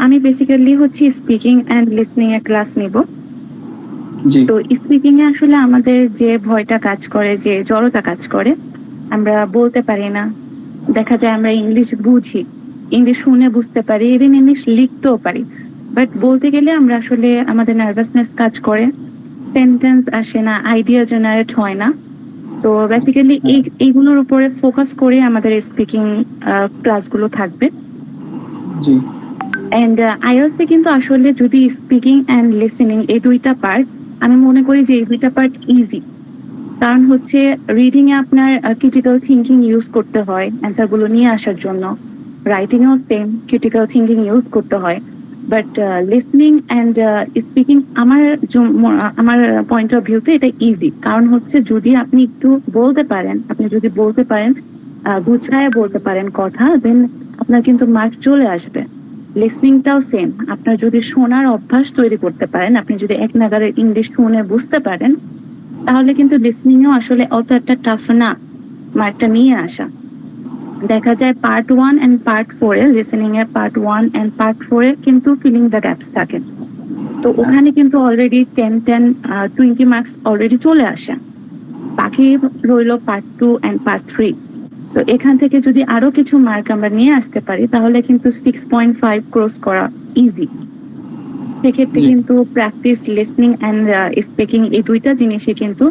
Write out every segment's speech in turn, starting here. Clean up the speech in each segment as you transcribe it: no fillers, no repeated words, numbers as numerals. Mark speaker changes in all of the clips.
Speaker 1: আমি বেসিক্যালি হচ্ছে speaking and listening এর ক্লাস নিব।
Speaker 2: জি
Speaker 1: তো স্পিকিং এ আসলে আমাদের যে ভয়টা কাজ করে, যে জড়তা কাজ করে, আমরা বলতে পারি না। দেখা যায় আমরা ইংলিশ বুঝি, ইংলিশ শুনে বুঝতে পারি, ইভেন ইংলিশ লিখতেও পারি, বাট বলতে গেলে আমরা আসলে আমাদের নার্ভাসনেস কাজ করে, সেন্টেন্স আসে না, আইডিয়া জেনারেট হয় না। তো বেসিক্যালি এইগুলোর উপরে ফোকাস করে আমাদের স্পিকিং ক্লাসগুলো থাকবে।
Speaker 2: জি
Speaker 1: অ্যান্ড আইএলসে কিন্তু আসলে যদি স্পিকিং অ্যান্ড লিসেনিং এই দুইটা পার্ট, আমি মনে করি যে এই দুইটা পার্ট ইজি। কারণ হচ্ছে রিডিং এ আপনার ক্রিটিক্যাল থিঙ্কিং ইউজ করতে হয় অ্যান্সার গুলো নিয়ে আসার জন্য, রাইটিং এও সেম ক্রিটিক্যাল থিঙ্কিং ইউজ করতে হয়। বাট লিসনিং অ্যান্ড স্পিকিং আমার পয়েন্ট অফ ভিউতে এটা ইজি। কারণ হচ্ছে যদি আপনি একটু বলতে পারেন, আপনি যদি বলতে পারেন, গুছায় বলতে পারেন কথা, দেন আপনার কিন্তু মার্ক চলে আসবে। লিসনিংটাও সেম, আপনার যদি শোনার অভ্যাস তৈরি করতে পারেন, আপনি যদি এক নাগারে ইংলিশ শুনে বুঝতে পারেন, তাহলে কিন্তু লিসনিং এও আসলে অত একটা টাফ না মার্কটা নিয়ে আসা। দেখা যায় পার্ট 1 এন্ড পার্ট 4 এ, লিসনিং এর পার্ট 1 এন্ড পার্ট 4 এ কিন্তু ফিলিং দ্য গ্যাপস থাকে। তো ওখানে কিন্তু অলরেডি 10-20 মার্কস অলরেডি চলে আসে। বাকি রইল পার্ট 2 এন্ড পার্ট 3। সো এখান থেকে যদি আরো কিছু মার্ক আমরা নিয়ে আসতে পারি, তাহলে কিন্তু 6.5 ক্রস করা ইজি। সেক্ষেত্রে কিন্তু প্র্যাকটিস, লিসনিং অ্যান্ড স্পিকিং এই দুইটা জিনিসই কিন্তু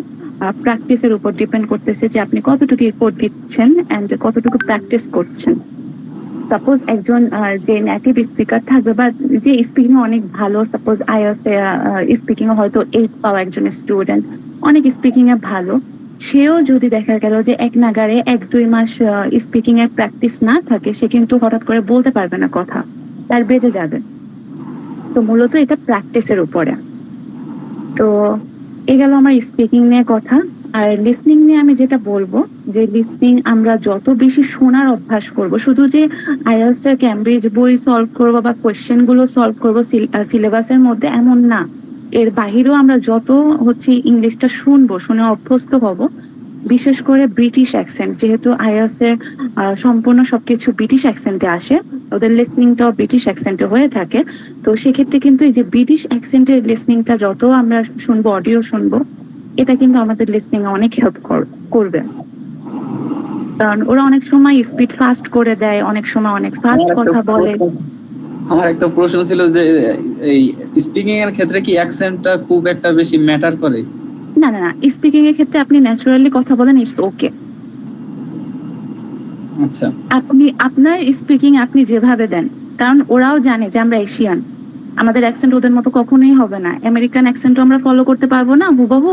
Speaker 1: প্র্যাকটিসের উপর ডিপেন্ড করতেছে, যে আপনি কতটুকু এফোর্ট দিচ্ছেন অ্যান্ড কতটুকু প্র্যাকটিস করছেন। সাপোজ একজন যে নেটিভ স্পিকার থাকবে বা যে স্পিকিং অনেক ভালো, সাপোজ আইএলটিএস স্পিকিং হয়তো 8 পাওয়া একজন স্টুডেন্ট, অনেক স্পিকিং এ ভালো, সেও যদি দেখা গেল যে এক নাগারে 1-2 মাস স্পিকিং এর প্র্যাকটিস না থাকে, সে কিন্তু হঠাৎ করে বলতে পারবে না কথা, তার বেজে যাবে। তো মূলত এটা প্র্যাকটিসের উপরে। তো এই গেল আমার স্পিকিং নিয়ে কথা। আর লিসনিং নিয়ে আমি যেটা বলবো, যে লিসনিং আমরা যত বেশি শোনার অভ্যাস করব, শুধু যে আইএলটিএস এর ক্যামব্রিজ বই সলভ করবো বা কোয়েশ্চেন গুলো সলভ করবো সিলেবাসের মধ্যে, এমন না। এর বাহিরেও আমরা যত হচ্ছে ইংলিশটা শুনবো, শুনে অভ্যস্ত হব, বিশেষ করে ব্রিটিশ অ্যাকসেন্ট, যেহেতু আইএলটিএস এর সম্পূর্ণ সবকিছু ব্রিটিশ অ্যাকসেন্টে আসে, ওদের লিসনিংটাও ব্রিটিশ অ্যাকসেন্টে হয়ে থাকে। তো সেক্ষেত্রে কিন্তু এই যে ব্রিটিশ অ্যাকসেন্টের লিসনিংটা যত আমরা শুনবো, অডিও শুনবো, এটা কিন্তু আমাদের লিসনিং এ অনেক হেল্প করবে। কারণ ওরা অনেক সময় স্পিড ফাস্ট করে দেয়, অনেক সময় অনেক ফাস্ট কথা বলে।
Speaker 2: আমার একটা প্রশ্ন ছিল যে এই স্পিকিং এর ক্ষেত্রে কি অ্যাকসেন্টটা খুব একটা বেশি ম্যাটার করে?
Speaker 1: না না না, স্পিকিং এর ক্ষেত্রে আপনি ন্যাচারালি কথা বলেন, ইটস ওকে।
Speaker 2: আচ্ছা,
Speaker 1: আপনি আপনার স্পিকিং আপনি যেভাবে দেন, কারণ ওরাও জানে যে আমরা এশিয়ান, আমাদের অ্যাকসেন্ট ওদের মতো কখনোই হবে না। আমেরিকান অ্যাকসেন্টও আমরা ফলো করতে পারবো না হুবহু,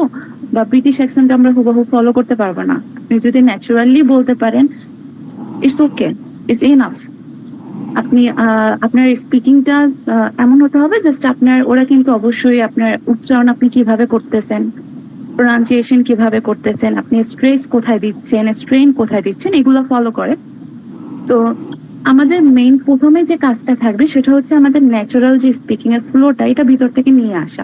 Speaker 1: বা ব্রিটিশ অ্যাকসেন্ট আমরা হুবহু ফলো করতে পারবো না। আপনি যদি ন্যাচারালি বলতে পারেন, ইটস ওকে, ইটস ইনাফ। আপনি আপনার স্পিকিংটা এমন হতে হবে, জাস্ট আপনার, ওরা কিন্তু অবশ্যই আপনার উচ্চারণ আপনি কিভাবে করতেছেন, প্রোনাউন্সিয়েশন কিভাবে করতেছেন, আপনি স্ট্রেস কোথায় দিচ্ছেন, স্ট্রেন কোথায় দিচ্ছেন, এগুলো ফলো করে। তো আমাদের মেইন প্রথমে যে কাজটা থাকবে, সেটা হচ্ছে আমাদের ন্যাচারাল যে স্পিকিং এর ফ্লোটা, এটা ভিতর থেকে নিয়ে আসা।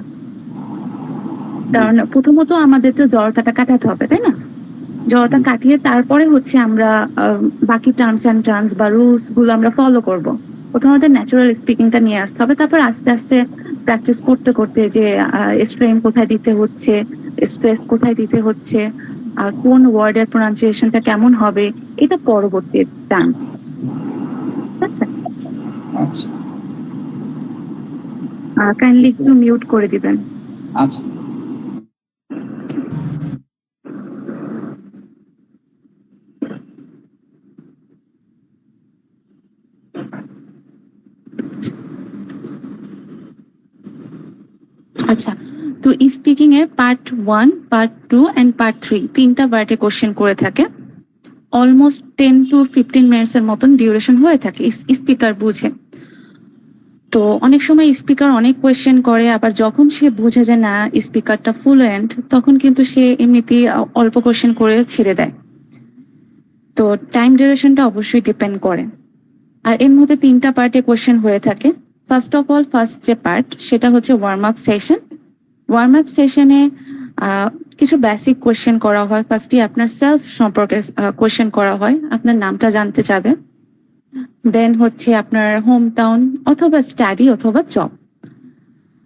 Speaker 1: কারণ প্রথমত আমাদের তো জড়তাটা কাটাতে হবে, তাই না? জড়তা কাটিয়ে তারপরে হচ্ছে আমরা বাকি টার্মস অ্যান্ড টার্মস বা রুলস গুলো আমরা ফলো করব। প্রথমত ন্যাচারাল স্পিকিংটা নিয়ে আসতে হবে, তারপর আস্তে আস্তে প্র্যাকটিস করতে করতে যে স্ট্রেন কোথায় দিতে হচ্ছে, স্ট্রেস কোথায় দিতে হচ্ছে, কোন ওয়ার্ডের প্রোনাউন্সিয়েশনটা কেমন হবে, এটা পরবর্তী টার্ম। আচ্ছা,
Speaker 2: আচ্ছা,
Speaker 1: কাইন্ডলি একটু মিউট করে দিবেন।
Speaker 2: আচ্ছা।
Speaker 1: আচ্ছা, তো স্পিকিং এর পার্ট 1, পার্ট 2 এন্ড পার্ট 3 তিনটা পার্টে কোশ্চেন করে থাকে। অলমোস্ট 10-15 মিনিটস এর মতন ডিউরেশন হয়ে থাকে স্পিকার বুঝে। তো অনেক সময় স্পিকার অনেক কোয়েশ্চেন করে, আবার যখন সে বুঝে যে না স্পিকারটা ফ্লুয়েন্ট, তখন কিন্তু সে এমনিতেই অল্প কোয়েশ্চেন করে ছেড়ে দেয়। তো টাইম ডিউরেশনটা অবশ্যই ডিপেন্ড করে। আর এর মধ্যে তিনটা পার্টে কোয়েশ্চেন হয়ে থাকে। ফার্স্ট অফ অল, ফার্স্ট যে পার্ট, সেটা হচ্ছে warm up session. Warm up সেশনে কিছু বেসিক কোয়েশ্চেন করা হয়। ফার্স্টে আপনার সেলফ সম্পর্কে কোয়েশ্চেন করা হয়, আপনার নামটা জানতে চাবে। দেন হচ্ছে আপনার হোম টাউন অথবা স্টাডি অথবা জব।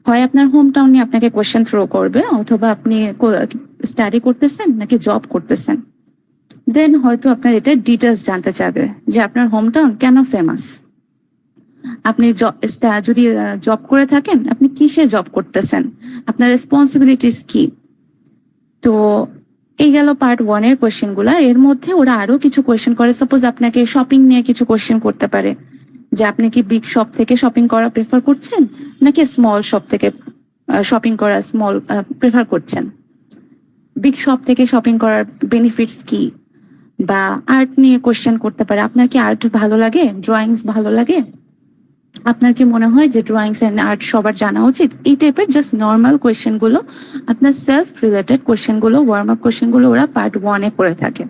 Speaker 1: হয় আপনার হোম টাউন নিয়ে আপনাকে কোয়েশ্চেন থ্রো করবে, অথবা আপনি স্টাডি করতেছেন নাকি জব করতেছেন। দেন হয়তো আপনার এটা ডিটেলস জানতে চাবে যে আপনার হোম টাউন কেন ফেমাস। আপনি যদি জব করে থাকেন, আপনি কিসে জব করতেছেন, আপনার রেসপন্সিবিলিটিস কি। তো এই গেল পার্ট 1 এর কোয়েশ্চেন গুলা। এর মধ্যে ওরা আরো কিছু কোয়েশ্চেন করে, সাপোজ আপনাকে শপিং নিয়ে কিছু কোয়েশ্চেন করতে পারে, যে আপনি কি বিগ শপ থেকে শপিং করা প্রেফার করছেন নাকি স্মল শপ থেকে শপিং করা প্রেফার করছেন। বিগ শপ থেকে শপিং করার বেনিফিটস কি, বা আর্ট নিয়ে কোয়েশ্চেন করতে পারে, আপনার কি আর্ট ভালো লাগে, ড্রয়িংস ভালো লাগে, আপনার কি মনে হয় যে ড্রয়িংস এন্ড আর্ট সবার জানা উচিত। এই টাইপের জাস্ট নর্মাল কোয়েশ্চেন গুলো, আপনার সেলফ রিলেটেড কোয়েশ্চেন গুলো, ওয়ার্ম আপ কোয়েশ্চেন গুলো ওরা পার্ট 1 করে থাকে।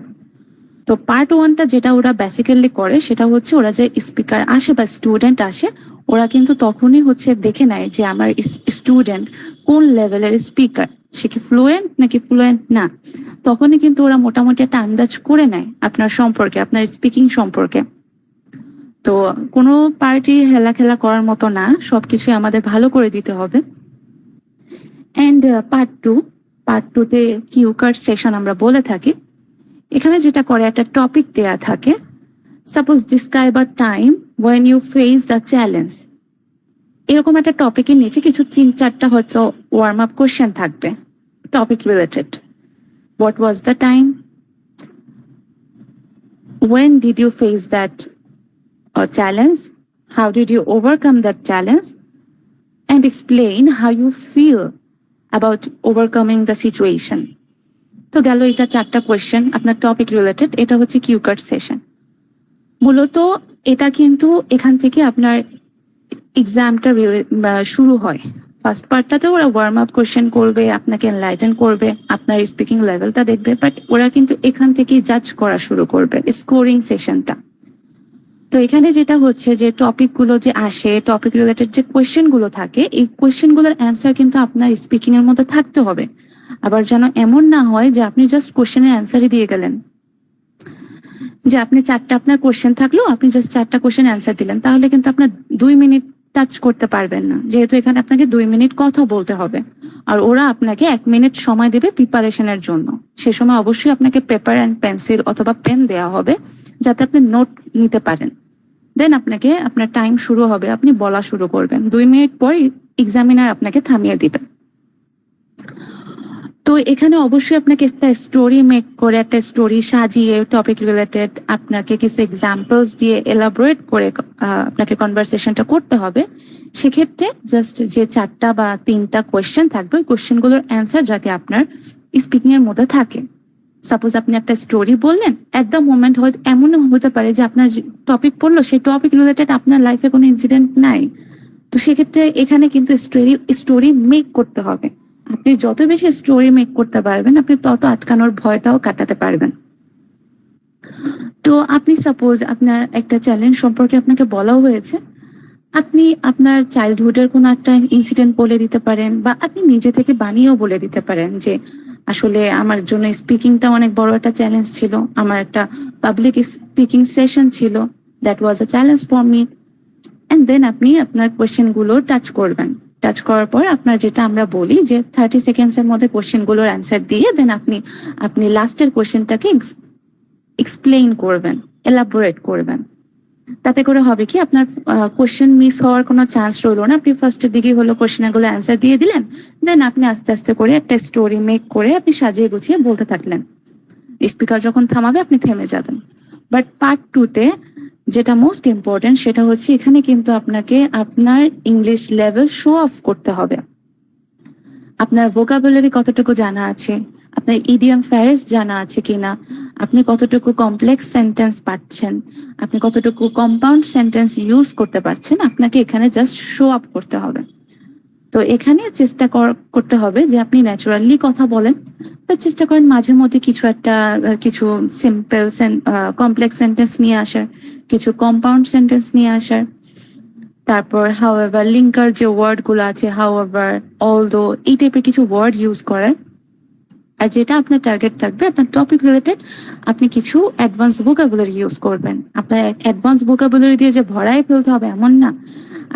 Speaker 1: তো পার্ট 1টা যেটা ওরা বেসিক্যালি করে সেটা হচ্ছে, ওরা যে স্পিকার আসে বা স্টুডেন্ট আসে, ওরা কিন্তু তখনই হচ্ছে দেখে নেয় যে আমার স্টুডেন্ট কোন লেভেলের স্পিকার, সে কি ফ্লুয়েন্ট নাকি ফ্লুয়েন্ট না। তখনই কিন্তু ওরা মোটামুটি একটা আন্দাজ করে নেয় আপনার সম্পর্কে, আপনার স্পিকিং সম্পর্কে। তো কোনো পার্টি হেলা খেলা করার মতো না, সবকিছু আমাদের ভালো করে দিতে হবে। এন্ড পার্ট টুতে কিউ কার্ড সেশন আমরা বলে থাকি। এখানে যেটা করে, একটা টপিক দেয়া থাকে, suppose describe a time when you faced a challenge. এরকম একটা টপিকের নিচে কিছু 3-4টা হয়তো ওয়ার্ম আপ কোয়েশ্চেন থাকবে topic related. What was the time, when did you face that challenge, how did you overcome that challenge, and explain how you feel about overcoming the situation. তো গেল এটা 4টা কোয়েশ্চেন আপনার topic related. এটা হচ্ছে cue card session. মূলত এটা কিন্তু এখান থেকে আপনার এক্সামটা শুরু হয়। ফার্স্ট পার্টটাতে ওরা ওয়ার্ম আপ কোয়েশ্চেন করবে, আপনাকে এনলাইটেন করবে, আপনার স্পিকিং লেভেলটা দেখবে, বাট ওরা কিন্তু এখান থেকেই জাজ করা শুরু করবে স্কোরিং সেশনটা। তো এখানে যেটা হচ্ছে যে টপিক গুলো যে আসে, টপিক রিলেটেড যে কোয়েশ্চেন গুলো থাকে, এই কোয়েশ্চেন গুলোর অ্যান্সার কিন্তু আপনার স্পিকিং এর মধ্যে থাকতে হবে। আবার যেন এমন না হয় যে আপনি জাস্ট কোয়েশ্চেনের অ্যান্সারই দিয়ে গেলেন, যে আপনি 4টা আপনার কোয়েশ্চেন থাকলো, আপনি জাস্ট 4টা কোয়েশ্চেন অ্যান্সার দিলেন, তাহলে কিন্তু আপনার 2 মিনিট টাচ করতে পারবেন না, যেহেতু এখানে আপনাকে 2 মিনিট কথা বলতে হবে। আর ওরা আপনাকে 1 মিনিট সময় দেবে প্রিপারেশনের জন্য। সে সময় অবশ্যই আপনাকে পেপার অ্যান্ড পেন্সিল অথবা পেন দেওয়া হবে, যাতে আপনি নোট নিতে পারেন। দেন আপনাকে আপনার টাইম শুরু হবে, আপনি বলা শুরু করবেন। 2 মিনিট পর এক্সামিনার আপনাকে থামিয়ে দিবে। তো এখানে অবশ্যই আপনাকে একটা স্টোরি মেক করে, একটা স্টোরি সাজিয়ে টপিক রিলেটেড আপনাকে কিছু এক্সাম্পলস দিয়ে এলাবোরেট করে আপনাকে কনভারসেশনটা করতে হবে। সেক্ষেত্রে জাস্ট যে 4টা বা 3টা কোয়েশ্চেন থাকবে, ওই কোয়েশ্চেনগুলোর অ্যান্সার যাতে আপনার স্পিকিং এর মধ্যে থাকে। সাপোজ আপনি একটা স্টোরি বললেন, এট দ্য মোমেন্ট হয়তো এমন হতে পারে যে আপনার টপিক পড়লো, সেই টপিক রিলেটেড আপনার লাইফে কোনো ইনসিডেন্ট নাই। তো সেক্ষেত্রে এখানে কিন্তু স্টোরি মেক করতে হবে। আপনি যত বেশি স্টোরি মেক করতে পারবেন, আপনি তত আটকানোর ভয়টাও কাটাতে পারবেন। তো আপনি সাপোজ আপনার একটা চ্যালেঞ্জ সম্পর্কে আপনাকে বলা হয়েছে, আপনি আপনার চাইল্ডহুডের কোনো একটা ইনসিডেন্ট বলে দিতে পারেন, বা আপনি নিজে থেকে বানিয়েও বলে দিতে পারেন যে আসলে আমার জন্য স্পিকিংটা অনেক বড় একটা চ্যালেঞ্জ ছিল, আমার একটা পাবলিক স্পিকিং সেশন ছিল, that was a challenge for me. And then আপনি আপনার কোয়েশ্চেন গুলো টাচ করবেন। টাচ করার পর আপনার যেটা আমরা বলি যে 30 সেকেন্ডসের মধ্যে কোয়েশ্চেন গুলোর অ্যান্সার দিয়ে দেন আপনি লাস্টের কোয়েশ্চেনটাকে এক্সপ্লেইন করবেন, এলাবোরেট করবেন। তাতে করে হবে কি, আপনার কোয়েশ্চেন মিস হওয়ার কোনো চান্স রইলো না। আপনি ফার্স্টের দিকে হলো কোয়েশ্চেনগুলো অ্যান্সার দিয়ে দিলেন, দেন আপনি আস্তে আস্তে করে একটা স্টোরি মেক করে আপনি সাজিয়ে গুছিয়ে বলতে থাকলেন। স্পিকার যখন থামাবে আপনি থেমে যাবেন। বাট পার্ট 2তে যেটা মোস্ট ইম্পর্টেন্ট, সেটা হচ্ছে এখানে কিন্তু আপনাকে আপনার ইংলিশ লেভেল শো অফ করতে হবে। আপনার ভোকাবুলারি কতটুকু জানা আছে, আপনার ইডিয়াম ফ্রেজ জানা আছে কিনা, আপনি কতটুকু কমপ্লেক্স সেন্টেন্স পাচ্ছেন, আপনি কতটুকু কম্পাউন্ড সেন্টেন্স ইউজ করতে পারছেন, আপনাকে এখানে জাস্ট শো আপ করতে হবে। তো এখানে চেষ্টা করতে হবে যে আপনি ন্যাচারালি কথা বলেন, বা চেষ্টা করেন মাঝে মধ্যে কিছু সিম্পল কমপ্লেক্স সেন্টেন্স নিয়ে আসার, কিছু কম্পাউন্ড সেন্টেন্স নিয়ে আসার। তারপর হাউএভার, লিঙ্কার যে ওয়ার্ড গুলো আছে, হাউএভার, অলদো, এই টাইপের কিছু ওয়ার্ড ইউজ করার। আর যেটা আপনার টার্গেট থাকবে আপনার টপিক রিলেটেড, আপনি কিছু অ্যাডভান্স ভোকাবুলারি ইউজ করবেন। আপনার অ্যাডভান্স ভোকাবুলারি দিয়ে যে ভরায় ফেলতে হবে এমন না।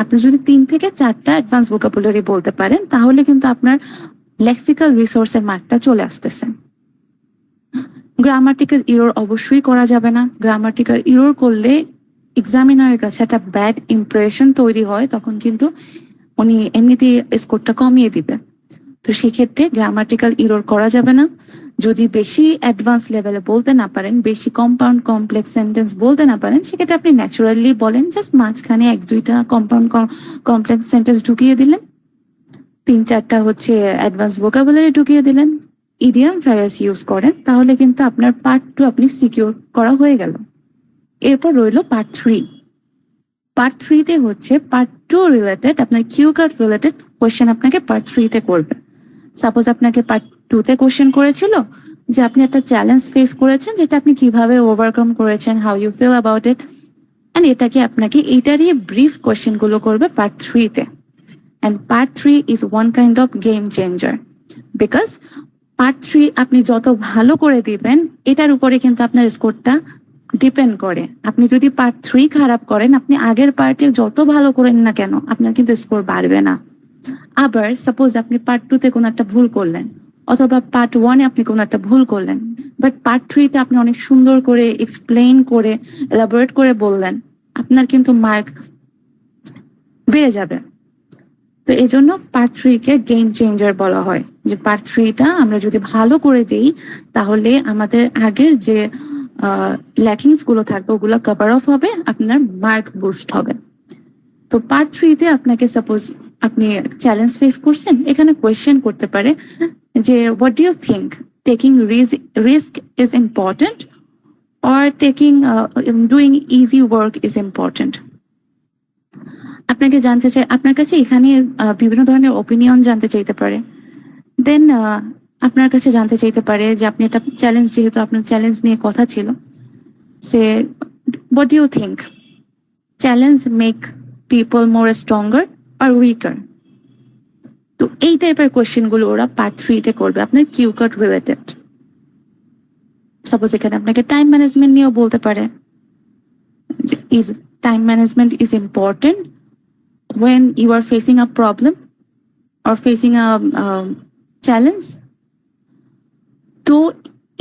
Speaker 1: আপনি যদি 3 থেকে 4টা অ্যাডভান্স ভোকাবুলারি বলতে পারেন তাহলে কিন্তু আপনার লেক্সিক্যাল রিসোর্সের মার্কটা চলে আসতেছে। গ্রামাটিক্যাল ইরর অবশ্যই করা যাবে না। গ্রামাটিক্যাল ইরর করলে এক্সামিনারের কাছে একটা ব্যাড ইমপ্রেশন তৈরি হয়, তখন কিন্তু উনি এমনিতেই স্কোরটা কমিয়ে দিবে। তো সেক্ষেত্রে গ্রামাটিক্যাল ইরর করা যাবে না। যদি বেশি অ্যাডভান্স লেভেলে বলতে না পারেন, বেশি কম্পাউন্ড কমপ্লেক্স সেন্টেন্স বলতে না পারেন, সেক্ষেত্রে আপনি ন্যাচুরালি বলেন, জাস্ট মাঝখানে 1-2টা কম্পাউন্ড কমপ্লেক্স সেন্টেন্স ঢুকিয়ে দিলেন, 3-4টা হচ্ছে অ্যাডভান্স ভোকাবুলারি ঢুকিয়ে দিলেন, ইডিয়াম ফ্রেজ ইউজ করেন, তাহলে কিন্তু আপনার পার্ট 2 আপনি সিকিউর করা হয়ে গেল। এরপর রইল পার্ট 3। পার্ট 3-তে হচ্ছে পার্ট 2 রিলেটেড, আপনার কিউ কাট রিলেটেড কোয়েশ্চেন আপনাকে পার্ট 3-তে করবে। সাপোজ আপনাকে পার্ট 2-তে কোয়েশ্চেন করেছিল যে আপনি একটা চ্যালেঞ্জ ফেস করেছেন, যেটা আপনি কিভাবে ওভারকাম করেছেন, how you feel about it, and এটাকে আপনাকে এইটারই ব্রিফ কোয়েশ্চেন গুলো করবে পার্ট 3-তে। And part 3 is one kind of game changer because part 3 আপনি যত ভালো করে দিবেন এটার উপরে কিন্তু আপনার স্কোরটা ডিপেন্ড করে। আপনি যদি পার্ট 3 খারাপ করেন, আপনি আগের পার্টে যত ভালো করেন না কেন আপনার কিন্তু স্কোর বাড়বে না। আবার সাপোজ আপনি পার্ট 2-তে কোনো একটা ভুল করলেন, অথবা পার্ট 1-এ আপনি কোনো একটা ভুল করলেন, বাট পার্ট 3-তে আপনি অনেক সুন্দর করে এক্সপ্লেইন করে এলাবোরেট করে বললেন, আপনার কিন্তু মার্ক বেড়ে যাবে। তো এই জন্য পার্ট 3-কে গেম চেঞ্জার বলা হয়, যে পার্ট 3টা আমরা যদি ভালো করে দিই তাহলে আমাদের আগের যে ল্যাকিংস গুলো থাকবে ওগুলো কভার অফ হবে, আপনার মার্ক বুস্ট হবে। তো পার্ট 3-তে আপনাকে সাপোজ আপনি চ্যালেঞ্জ ফেস করছেন, এখানে কোয়েশ্চেন করতে পারে যে what do you think, taking risk is important or taking doing easy work is important. আপনাকে জানতে চাই, আপনার কাছে এখানে বিভিন্ন ধরনের ওপিনিয়ন জানতে চাইতে পারে। দেন আপনার কাছে জানতে চাইতে পারে যে আপনি একটা চ্যালেঞ্জ, যেহেতু আপনার চ্যালেঞ্জ নিয়ে কথা ছিল, সে what do you think, challenge make people more stronger or weaker. তো এই টাইপের কোয়েশ্চেন গুলো ওরা পার্ট 3-তে করবে আপনার কিউ কাট রিলেটেড। সাপোজ এখানে আপনাকে টাইম ম্যানেজমেন্ট নিয়েও বলতে পারে, is time management is important when you are facing a problem or facing a challenge। তো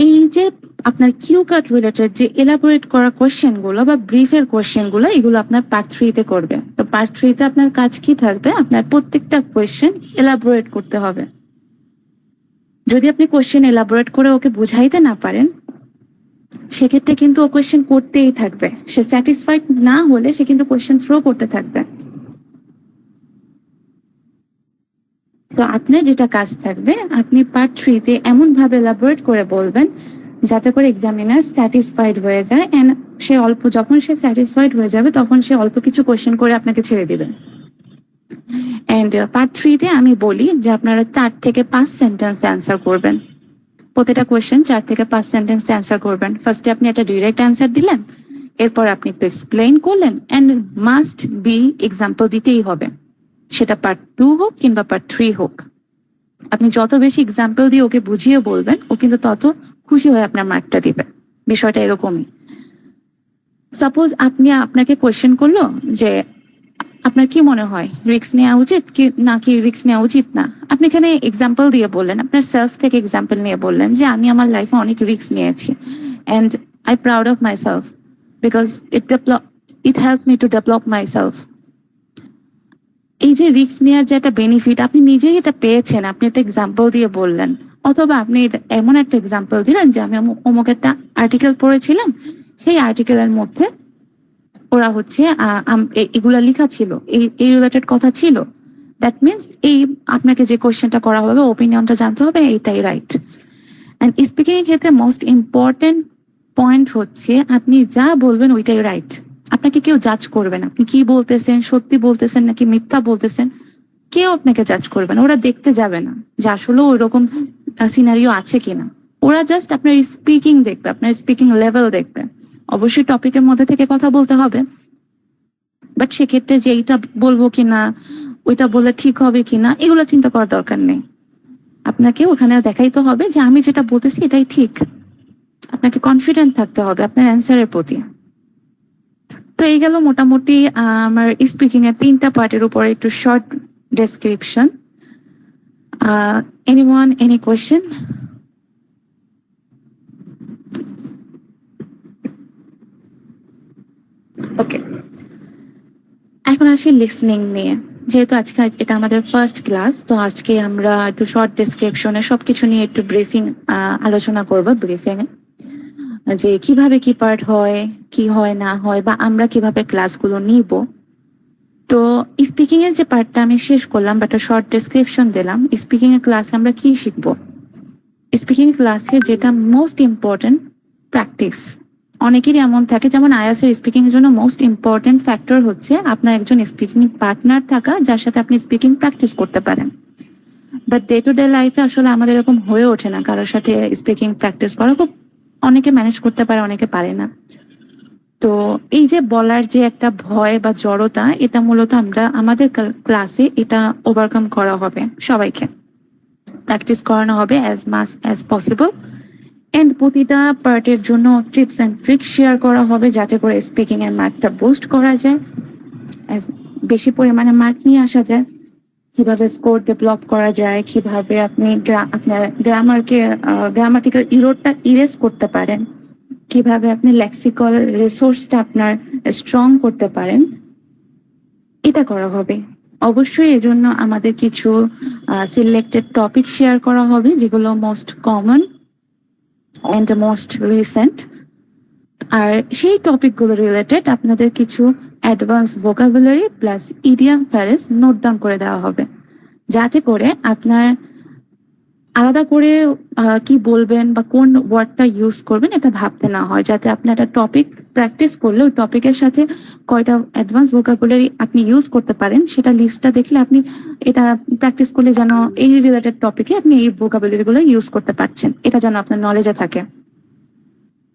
Speaker 1: এই যে আপনার কিউ কাট রিলেটেড যে এলাবোরেট করা কোয়েশ্চেন গুলো বা ব্রিফের কোয়েশ্চেন গুলো, এগুলো আপনার পার্ট 3-তে করবে। তো পার্ট 3-তে আপনার কাজ কি থাকবে, আপনার প্রত্যেকটা কোয়েশ্চেন এলাবোরেট করতে হবে। যদি আপনি কোয়েশ্চেন এলাবোরেট করে ওকে বুঝাইতে না পারেন, সেক্ষেত্রে কিন্তু ও কোয়েশ্চেন করতেই থাকবে। সে স্যাটিসফাইড না হলে সে কিন্তু কোয়েশ্চেন থ্রো করতে থাকবে। তো আপনার যেটা কাজ থাকবে, আপনি পার্ট 3-তে এমন ভাবে এলাবোরেট করে বলবেন যাতে করে এক্সামিনার স্যাটিসফাইড হয়ে যায়, এন্ড সে যখন সে স্যাটিসফাইড হয়ে যাবে তখন সে অল্প কিছু কোয়েশ্চেন করে আপনাকে ছেড়ে দিবে। এন্ড পার্ট 3-তে আমি বলি যে আপনারা 4 থেকে 5 সেন্টেন্স অ্যান্সার করবেন। প্রতিটা কোয়েশ্চেন 4 থেকে 5 সেন্টেন্স অ্যান্সার করবেন। ফার্স্টে আপনি একটা ডিরেক্ট অ্যান্সার দিলেন, এরপর আপনি একটু এক্সপ্লেইন করলেন, এন্ড মাস্ট বি এক্সাম্পল দিতেই হবে, সেটা পার্ট 2 হোক কিংবা পার্ট 3 হোক। আপনি যত বেশি এক্সাম্পল দিয়ে ওকে বুঝিয়ে বলবেন, ও কিন্তু তত খুশি হয়ে আপনার মার্কটা দিবে। বিষয়টা এরকমই। সাপোজ আপনাকে কোয়েশ্চেন করলো যে আপনার কি মনে হয় রিস্ক নেওয়া উচিত কি নাকি রিস্ক নেওয়া উচিত না, আপনি এখানে এক্সাম্পল দিয়ে বললেন, আপনার সেলফ থেকে এক্সাম্পল নিয়ে বললেন যে আমি আমার লাইফে অনেক রিস্ক নিয়েছি and I proud of myself because it help me to develop myself. এই যে রিস্ক নেওয়ার যে একটা বেনিফিট আপনি নিজেই এটা পেয়েছেন, আপনি একটা এক্সাম্পল দিয়ে বললেন, অথবা আপনি এমন একটা এক্সাম্পল দিলেন যে আমি অমুক একটা আর্টিকেল পড়েছিলাম, সেই আর্টিকেলের মধ্যে ওরা হচ্ছে এগুলা লেখা ছিল, এই রিলেটেড কথা ছিল। দ্যাট মিনস এই আপনাকে যে কোয়েশ্চেনটা করা হবে, ওপিনিয়নটা জানতে হবে, এইটাই রাইট। অ্যান্ড স্পিকিং এর ক্ষেত্রে মোস্ট ইম্পর্টেন্ট পয়েন্ট হচ্ছে আপনি যা বলবেন ওইটাই রাইট। আপনাকে কেউ জাজ করবে না, আপনি কি বলতেছেন, সত্যি বলতেছেন নাকি মিথ্যা বলতেছেন, কেউ আপনাকে জাজ করবে না। ওরা দেখতে যাবে না যে আসলে ওই রকম সিনারিও আছে কিনা, ওরা জাস্ট আপনার স্পিকিং দেখবে, আপনার স্পিকিং লেভেল দেখবে। অবশ্যই টপিকের মধ্যে থেকে কথা বলতে হবে, বাট সেক্ষেত্রে যে এইটা বলবো কিনা, ওইটা বললে ঠিক হবে কিনা, এগুলো চিন্তা করার দরকার নেই। আপনাকে ওখানে দেখাইতে হবে যে আমি যেটা বলতেছি এটাই ঠিক। আপনাকে কনফিডেন্ট থাকতে হবে আপনার অ্যান্সারের প্রতি। তো এই গেল মোটামুটি আমার স্পিকিং এর 3টা পার্টের উপরে একটু short description. Anyone, any question? Okay, এখন আসি লিসনিং নিয়ে। যেহেতু আজকে এটা আমাদের ফার্স্ট ক্লাস, তো আজকে আমরা একটু শর্ট ডেসক্রিপশনে সবকিছু নিয়ে একটু ব্রিফিং আলোচনা করব। ব্রিফিং যে কিভাবে কি পার্ট হয়, কি হয় না হয়, বা আমরা কিভাবে ক্লাসগুলো নিব। তো স্পিকিং এর যে পার্টটা আমি শেষ করলাম, বা একটা শর্ট ডেসক্রিপশন দিলাম। স্পিকিং এর ক্লাসে আমরা কি শিখবো? স্পিকিং ক্লাসে যেটা মোস্ট ইম্পর্টেন্ট, প্র্যাকটিস। অনেকেরই এমন থাকে, যেমন আইএলটিএস এর স্পিকিং এর জন্য মোস্ট ইম্পর্টেন্ট ফ্যাক্টর হচ্ছে আপনার একজন স্পিকিং পার্টনার থাকা, যার সাথে আপনি স্পিকিং প্র্যাকটিস করতে পারেন। বাট ডে টু ডে লাইফে আসলে আমাদের এরকম হয়ে ওঠে না কারোর সাথে স্পিকিং প্র্যাকটিস করা। খুব অনেকে ম্যানেজ করতে পারে, অনেকে পারে না। তো এই যে বলার যে একটা ভয় বা জড়তা, এটা মূলত আমরা আমাদের ক্লাসে এটা ওভারকাম করা হবে। সবাইকে প্র্যাকটিস করানো হবে as much as possible. And প্রতিটা পার্টের জন্য টিপস অ্যান্ড ট্রিক্স শেয়ার করা হবে, যাতে করে স্পিকিং এর মার্কটা বুস্ট করা যায়, বেশি পরিমাণে মার্ক নিয়ে আসা যায়। কিভাবে স্কোর ডেভেলপ করা যায়, কিভাবে আপনি আপনার গ্রামাটিক্যাল ইরোরটা ইরেজ করতে পারেন, কিভাবে আপনি লেক্সিক্যাল রিসোর্সটা আপনার স্ট্রং করতে পারেন, এটা করা হবে। অবশ্যই এজন্য আমাদের কিছু সিলেক্টেড টপিক শেয়ার করা হবে, যেগুলো most common and most recent. আর সেই টপিকগুলো রিলেটেড আপনাদের কিছু advance vocabulary plus idiom phrase note down করে দেওয়া হবে, যাতে করে আপনার আলাদা করে কি বলবেন বা কোন ওয়ার্ডটা ইউজ করবেন এটা ভাবতে না হয়। যাতে আপনি একটা টপিক প্র্যাকটিস করলে ওই টপিকের সাথে কয়টা অ্যাডভান্স ভোকাবুলারি আপনি ইউজ করতে পারেন, সেটা লিস্টটা দেখলে আপনি এটা প্র্যাকটিস করলে যেন এই রিলেটেড টপিকে আপনি এই ভোকাবুলারি গুলো ইউজ করতে পারছেন, এটা যেন আপনার নলেজে থাকে।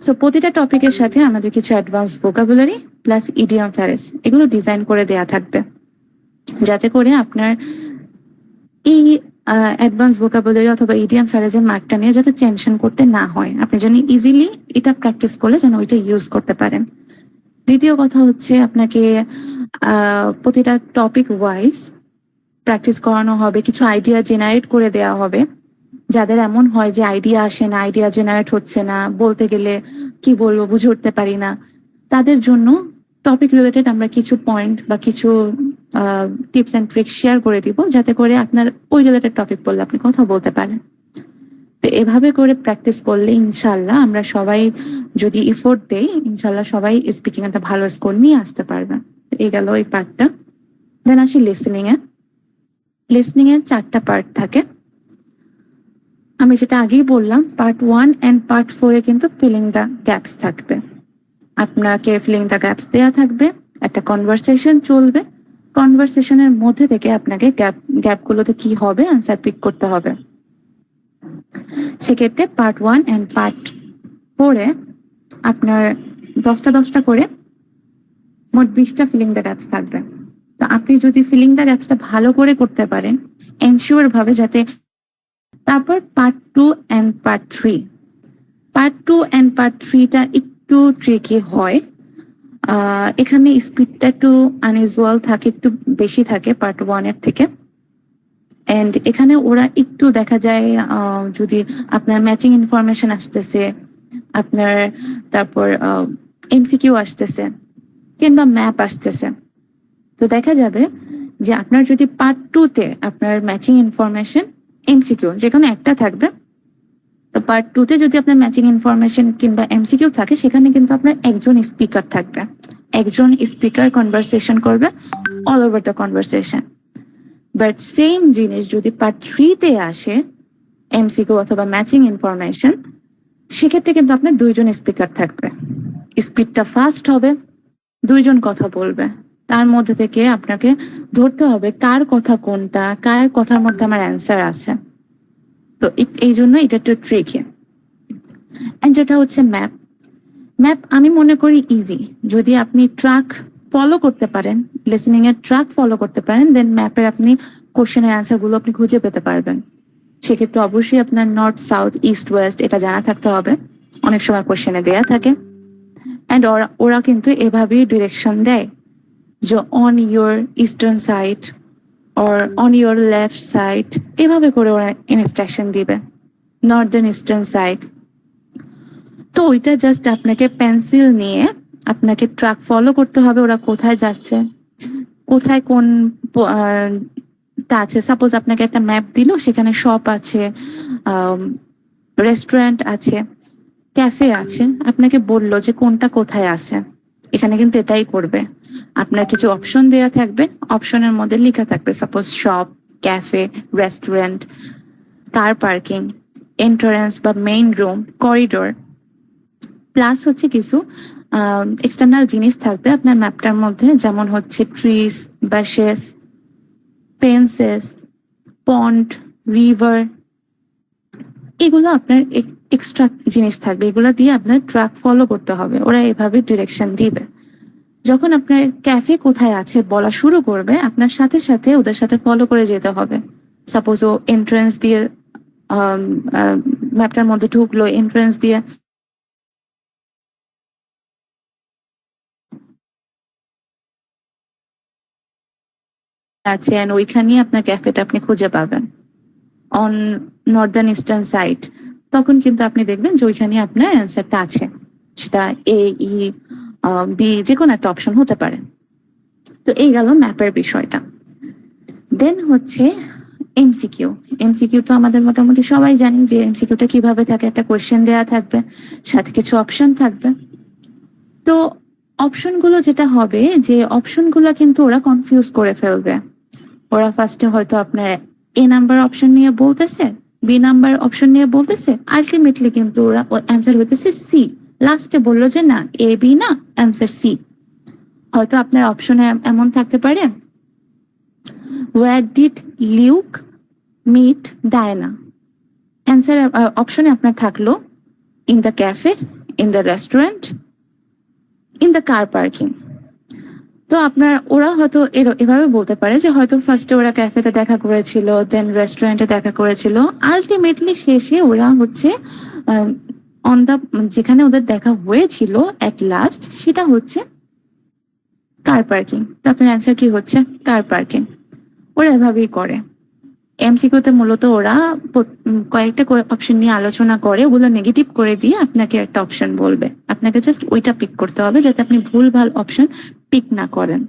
Speaker 1: সো প্রতিটা টপিকের সাথে আমাদের কিছু advance vocabulary plus idiom phrase এগুলো ডিজাইন করে দেয়া থাকবে, যাতে করে আপনার এই অ্যাডভান্স ভোকাবুলারি অথবা ইডিয়াম ফ্রেজের মার্কটা নিয়ে যাতে টেনশন করতে না হয়, আপনি যেন ইজিলি এটা প্র্যাকটিস করলে যেন ওইটা ইউজ করতে পারেন। দ্বিতীয় কথা হচ্ছে, আপনাকে প্রতিটা টপিক ওয়াইজ প্র্যাকটিস করানো হবে, কিছু আইডিয়া জেনারেট করে দেওয়া হবে। যাদের এমন হয় যে আইডিয়া আসে না, আইডিয়া জেনারেট হচ্ছে না, বলতে গেলে কি বলবো বুঝে উঠতে পারি না, তাদের জন্য টপিক রিলেটেড আমরা কিছু পয়েন্ট বা কিছু টিপস অ্যান্ড ট্রিক্স শেয়ার করে দিব, যাতে করে আপনার ওই রিলেটেড টপিক বললে আপনি কথা বলতে পারেন। তো এভাবে করে প্র্যাকটিস করলে ইনশাল্লাহ আমরা সবাই যদি এফোর্ট দেই, ইনশাল্লাহ সবাই স্পিকিং একটা ভালো স্কোর নিয়ে আসতে পারবে। এই গেল এই পার্টটা। দেন আসি লিসনিং এ। লিসনিং এর 4টা পার্ট থাকে। আমি যেটা আগেই বললাম, পার্ট 1 অ্যান্ড পার্ট 4-এ কিন্তু ফিলিং দ্য গ্যাপস থাকবে। আপনাকে ফিলিং দ্য গ্যাপস দেওয়া থাকবে, একটা কনভারসেশন চলবে, কনভারসেশনের মধ্যে থেকে আপনাকে গ্যাপগুলোতে কি হবে অ্যান্সার পিক করতে হবে। সেক্ষেত্রে পার্ট 1 অ্যান্ড পার্ট 4-এ আপনার 10টা করে মোট 20টা ফিলিং দ্য গ্যাপস থাকবে। তো আপনি যদি ফিলিং দ্য গ্যাপসটা ভালো করে করতে পারেন এনশিওর ভাবে, যাতে তারপর part 2 and part 3, part 2 and part 3টা একটু ট্রিকি হয়। এখানে স্পিডটা একটু আনইউজুয়াল থাকে, একটু বেশি থাকে পার্ট 1-এর থেকে। এন্ড এখানে ওরা একটু দেখা যায় যদি আপনার ম্যাচিং ইনফরমেশন আসতেছে, আপনার তারপর এমসিকিউ আসতেছে কিংবা ম্যাপ আসতেছে, তো দেখা যাবে যে আপনার যদি পার্ট 2-তে আপনার ম্যাচিং ইনফরমেশন এমসিকিউ যে কোনো একটা থাকবে, তো পার্ট 2-তে যদি আপনার ম্যাচিং ইনফরমেশন কিংবা এমসিকিউ থাকে, সেখানে কিন্তু আপনার একজন স্পিকার থাকবে, একজন স্পিকার কনভারসেশন করবে all over the conversation. But same জিনিস যদি পার্ট 3-তে আসে, এমসিকিউ অথবা ম্যাচিং ইনফরমেশন, সেক্ষেত্রে কিন্তু আপনার 2জন স্পিকার থাকবে, স্পিডটা ফাস্ট হবে, 2জন কথা বলবে, তার মধ্যে থেকে আপনাকে ধরতে হবে কার কথা কোনটা, কার কথার মধ্যে আমার অ্যান্সার আছে। তো এই জন্য এটা একটু ট্রিকি। যেটা হচ্ছে ম্যাপ, ম্যাপ আমি মনে করি ইজি। যদি আপনি ট্র্যাক ফলো করতে পারেন, লিসনিং এর ট্র্যাক ফলো করতে পারেন, দেন ম্যাপের আপনি কোশ্চেনের অ্যান্সার গুলো আপনি খুঁজে পেতে পারবেন। সেক্ষেত্রে অবশ্যই আপনার নর্থ, সাউথ, ইস্ট, ওয়েস্ট এটা জানা থাকতে হবে। অনেক সময় কোশ্চেনে দেয়া থাকে। অ্যান্ড ওরা কিন্তু এভাবেই ডিরেকশন দেয় যে on your eastern side or on your left side, এভাবে করে ওরা ইনস্ট্রাকশন দিবে। নর্দার্ন ইস্টার্ন সাইড, তো ওইটা জাস্ট আপনাকে পেন্সিল নিয়ে আপনাকে ট্র্যাক ফলো করতে হবে, ওরা কোথায় যাচ্ছে, কোথায় কোন তা আছে। সাপোজ আপনাকে একটা ম্যাপ দিল, সেখানে শপ আছে, রেস্টুরেন্ট আছে, ক্যাফে আছে, আপনাকে বললো যে কোনটা কোথায় আছে। এখানে কিন্তু এটাই করবে, আপনার কিছু অপশন দেয়া থাকবে, অপশনের মধ্যে লেখা থাকবে suppose shop, cafe, restaurant, car parking, entrance বা মেইন রুম, করিডোর, প্লাস হচ্ছে কিছু এক্সটার্নাল জিনিস থাকবে আপনার ম্যাপটার মধ্যে, যেমন হচ্ছে ট্রিজ, বাশেস, ফেন্সেস, পন্ড, রিভার, এগুলো আপনার এক্সট্রা জিনিস থাকবে। এগুলো দিয়ে আপনার ট্র্যাক ফলো করতে হবে, ওরা এভাবে ডিরেকশন দিবে। যখন আপনার ক্যাফে কোথায় আছে বলা শুরু করবে, আপনার সাথে সাথে ওদের সাথে ফলো করে যেতে হবে। সাপোজ ও এন্ট্রান্স দিয়ে ম্যাপটার মধ্যে ঢুকলো, এন্ট্রান্স দিয়ে আছেন, ওইখানেই আপনার ক্যাফেটা আপনি খুঁজে পাবেন অন নর্দার্ন ইস্টার্ন সাইড। তখন কিন্তু আপনি দেখবেন যে ওইখানে আপনার অ্যান্সারটা আছে, সেটা এ, ই, বি, যে কোনো একটা অপশন হতে পারে। তো এই গেল ম্যাপের বিষয়টা। দেন হচ্ছে এমসিকিউ। এমসিকিউ তো আমাদের মোটামুটি সবাই জানি যে এমসিকিউটা কিভাবে থাকে, একটা কোয়েশ্চেন দেওয়া থাকবে, সাথে কিছু অপশন থাকবে। তো অপশনগুলো যেটা হবে, যে অপশনগুলো কিন্তু ওরা কনফিউজ করে ফেলবে। ওরা ফার্স্টে হয়তো আপনার এ নাম্বার অপশন নিয়ে বলতেছে, বি নাম্বার অপশন নিয়ে বলতেছে, আলটিমেটলি কিন্তু ওরা অ্যান্সার হইতেছে সি। লাস্টে বললো যে না, এ বি না, অ্যান্সার সি। হয়তো আপনার অপশনে এমন থাকতে পারে, where did Luke meet Diana. Answer অপশনে আপনার থাকলো in the cafe, in the restaurant, in the car parking. তো আপনার ওরা হয়তো এভাবে বলতে পারে যে হয়তো ফার্স্টে ওরা ক্যাফেতে দেখা করেছিল, দেন রেস্টুরেন্টে দেখা করেছিল, আলটিমেটলি শেষে ওরা হচ্ছে অন দা, যেখানে ওদের দেখা হয়েছিল এট লাস্ট, সেটা হচ্ছে কার পার্কিং। তো আপনার অ্যান্সার কি হচ্ছে? Car parking. ওরা এভাবেই করে। এমসিকিউতে মূলত ওরা কয়েকটা অপশন নিয়ে আলোচনা করে, ওগুলো নেগেটিভ করে দিয়ে আপনাকে একটা অপশন বলবে, আপনাকে জাস্ট ওইটা পিক করতে হবে যাতে আপনি ভুলভাল অপশন পিক না করেন।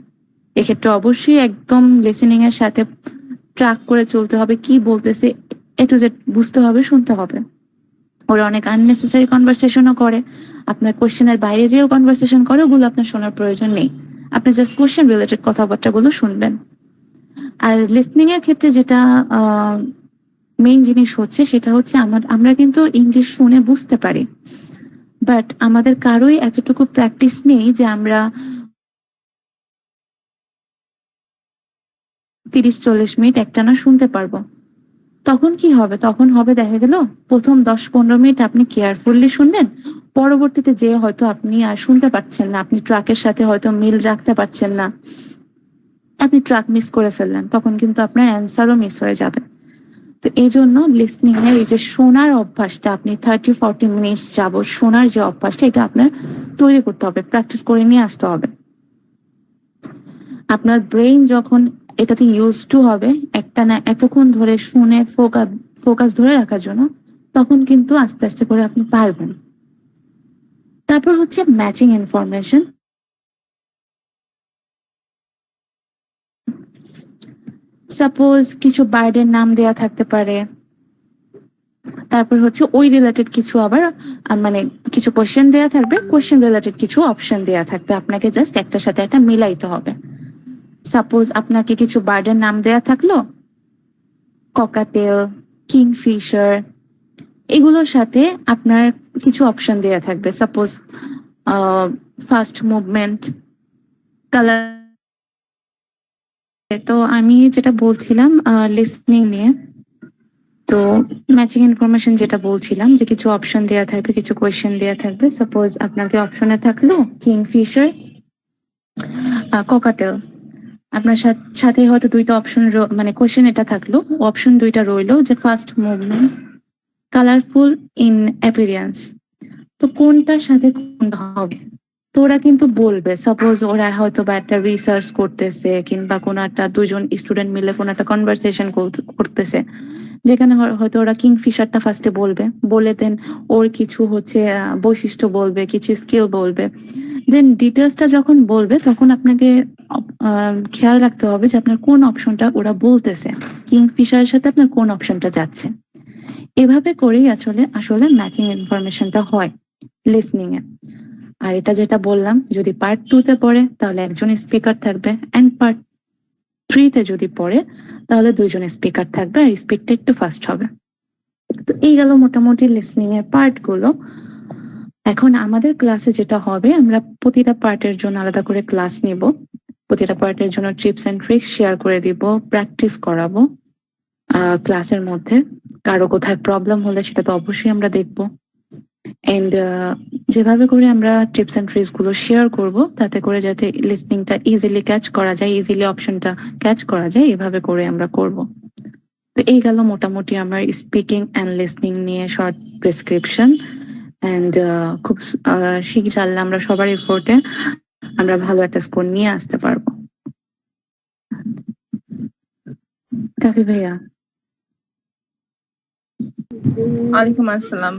Speaker 1: এক্ষেত্রে অবশ্যই একদম লিসেনিং এর সাথে ট্র্যাক করে চলতে হবে, কি বলতেছে এ টু জেড বুঝতে হবে, শুনতে হবে। ওরা অনেক আননেসেসারি কনভারসেশনও করে, আপনার কোশ্চেনের বাইরে যেও কনভারসেশন করে, ওগুলো আপনার শোনার প্রয়োজন নেই। আপনি জাস্ট কোশ্চেন রিলেটেড কথাবার্তাগুলো শুনবেন। আর লিসনিং এর ক্ষেত্রে যেটা মেইন জিনিস হচ্ছে, সেটা হচ্ছে আমরা কিন্তু ইংলিশ শুনে বুঝতে পারি, বাট আমাদের কারোই এতটুকু প্র্যাকটিস নেই যে আমরা 30-40 মিনিট একটানা শুনতে পারবো। তখন কি হবে? তখন হবে দেখা গেল প্রথম 10-15 মিনিট আপনি কেয়ারফুললি শুনলেন, পরবর্তীতে যে হয়তো আপনি আর শুনতে পারছেন না, আপনি ট্র্যাকের সাথে হয়তো মিল রাখতে পারছেন না, আপনি ট্র্যাক মিস করে ফেললেন, তখন কিন্তু আপনার অ্যান্সারও মিস হয়ে যাবে। তো এই জন্য লিসনিং এর এই যে শোনার অভ্যাসটা, আপনি 30-40 মিনিটস যাবত শোনার যে অভ্যাসটা, এটা আপনার তৈরি করতে হবে, প্র্যাকটিস করে নিয়ে আসতে হবে। আপনার ব্রেইন যখন এটাতে ইউজ টু হবে, একটা না এতক্ষণ ধরে শুনে ফোকাস ধরে রাখার জন্য, তখন কিন্তু আস্তে আস্তে করে আপনি পারবেন। তারপর হচ্ছে ম্যাচিং ইনফরমেশন। সাপোজ কিছু বার্ডের নাম দেয়া থাকতে পারে, তারপর হচ্ছে ওই রিলেটেড কিছু আবার মানে কিছু কোশ্চেন দেয়া থাকবে, কোশ্চেন রিলেটেড কিছু অপশন দেয়া থাকবে, আপনাকে জাস্ট একটার সাথে একটা মিলাইতে হবে। সাপোজ আপনাকে কিছু বার্ডের নাম দেয়া থাকলো, ককাটেল, কিংফিশার, এগুলোর সাথে আপনার কিছু অপশন দেয়া থাকবে, সাপোজ ফাস্ট মুভমেন্ট, কালার। তো আমি যেটা বলছিলাম লিসনিং নিয়ে, তো ম্যাচিং ইনফরমেশন যেটা বলছিলাম, যে কিছু অপশন দেয়া থাকবে, কিছু কোয়েশ্চেন দেয়া থাকবে। সাপোজ আপনাকে অপশনে থাকলো কিংফিশার, ককাটেল, আপনার সাথে হয়তো দুইটা অপশন, মানে কোশ্চেন এটা থাকলো, অপশন দুইটা রইলো যে first movement, colourful in appearance, তো কোনটার সাথে কোনটা হবে? তো ওরা কিন্তু বলবে, সাপোজ ওরা হয়তো বা একটা রিসার্চ করতেছে কিংবা কোনো একটা দুজন স্টুডেন্ট মিলে কোনো একটা কনভারসেশন করতেছে, যেখানে হয়তো ওরা কিংফিশারটা ফার্স্টে বলবে, বলে দেন ওর কিছু হচ্ছে বৈশিষ্ট্য বলবে, কিছু স্কিল বলবে, দেন ডিটেলসটা যখন বলবে তখন আপনাকে খেয়াল রাখতে হবে যে আপনার কোন অপশনটা ওরা বলতেছে, কিংফিশারের সাথে আপনার কোন অপশনটা যাচ্ছে। এভাবে করেই আসলে আসলে ম্যাচিং ইনফরমেশনটা হয় লিসনিং এ। আর এটা যেটা বললাম, যদি পার্ট 2 তে পড়ে তাহলে একজন স্পিকার থাকবে, এন্ড পার্ট 3 তে যদি পড়ে তাহলে দুইজন স্পিকার থাকবে, আর স্পিকটা একটু ফাস্ট হবে। তো এই গেল মোটামুটি লিসনিং এর পার্ট গুলো। এখন আমাদের ক্লাসে যেটা হবে, আমরা প্রতিটা পার্টের জন্য আলাদা করে ক্লাস নিব, প্রতিটা পার্টের জন্য টিপস এন্ড ট্রিক্স শেয়ার করে দিব, প্র্যাকটিস করাবো ক্লাসের মধ্যে। কারো কোথায় প্রবলেম হলে সেটা তো অবশ্যই আমরা দেখবো। এন্ড যেভাবে করে আমরা টিপস এন্ড ট্রিক্স গুলো শেয়ার করব, তাতে করে যাতে লিসনিংটা ইজিলি ক্যাচ করা যায়, ইজিলি অপশনটা ক্যাচ করা যায়, এভাবে করে আমরা করব। তো এই গেল মোটামুটি আমার স্পিকিং অ্যান্ড লিসনিং নিয়ে শর্ট প্রেসক্রিপশন। অ্যান্ড খুব শিখে আমরা সবার এফোর্টে আমরা ভালো একটা স্কোর নিয়ে আসতে পারবো। কাফি ভাইয়া।
Speaker 3: ওয়ালাইকুম আসসালাম।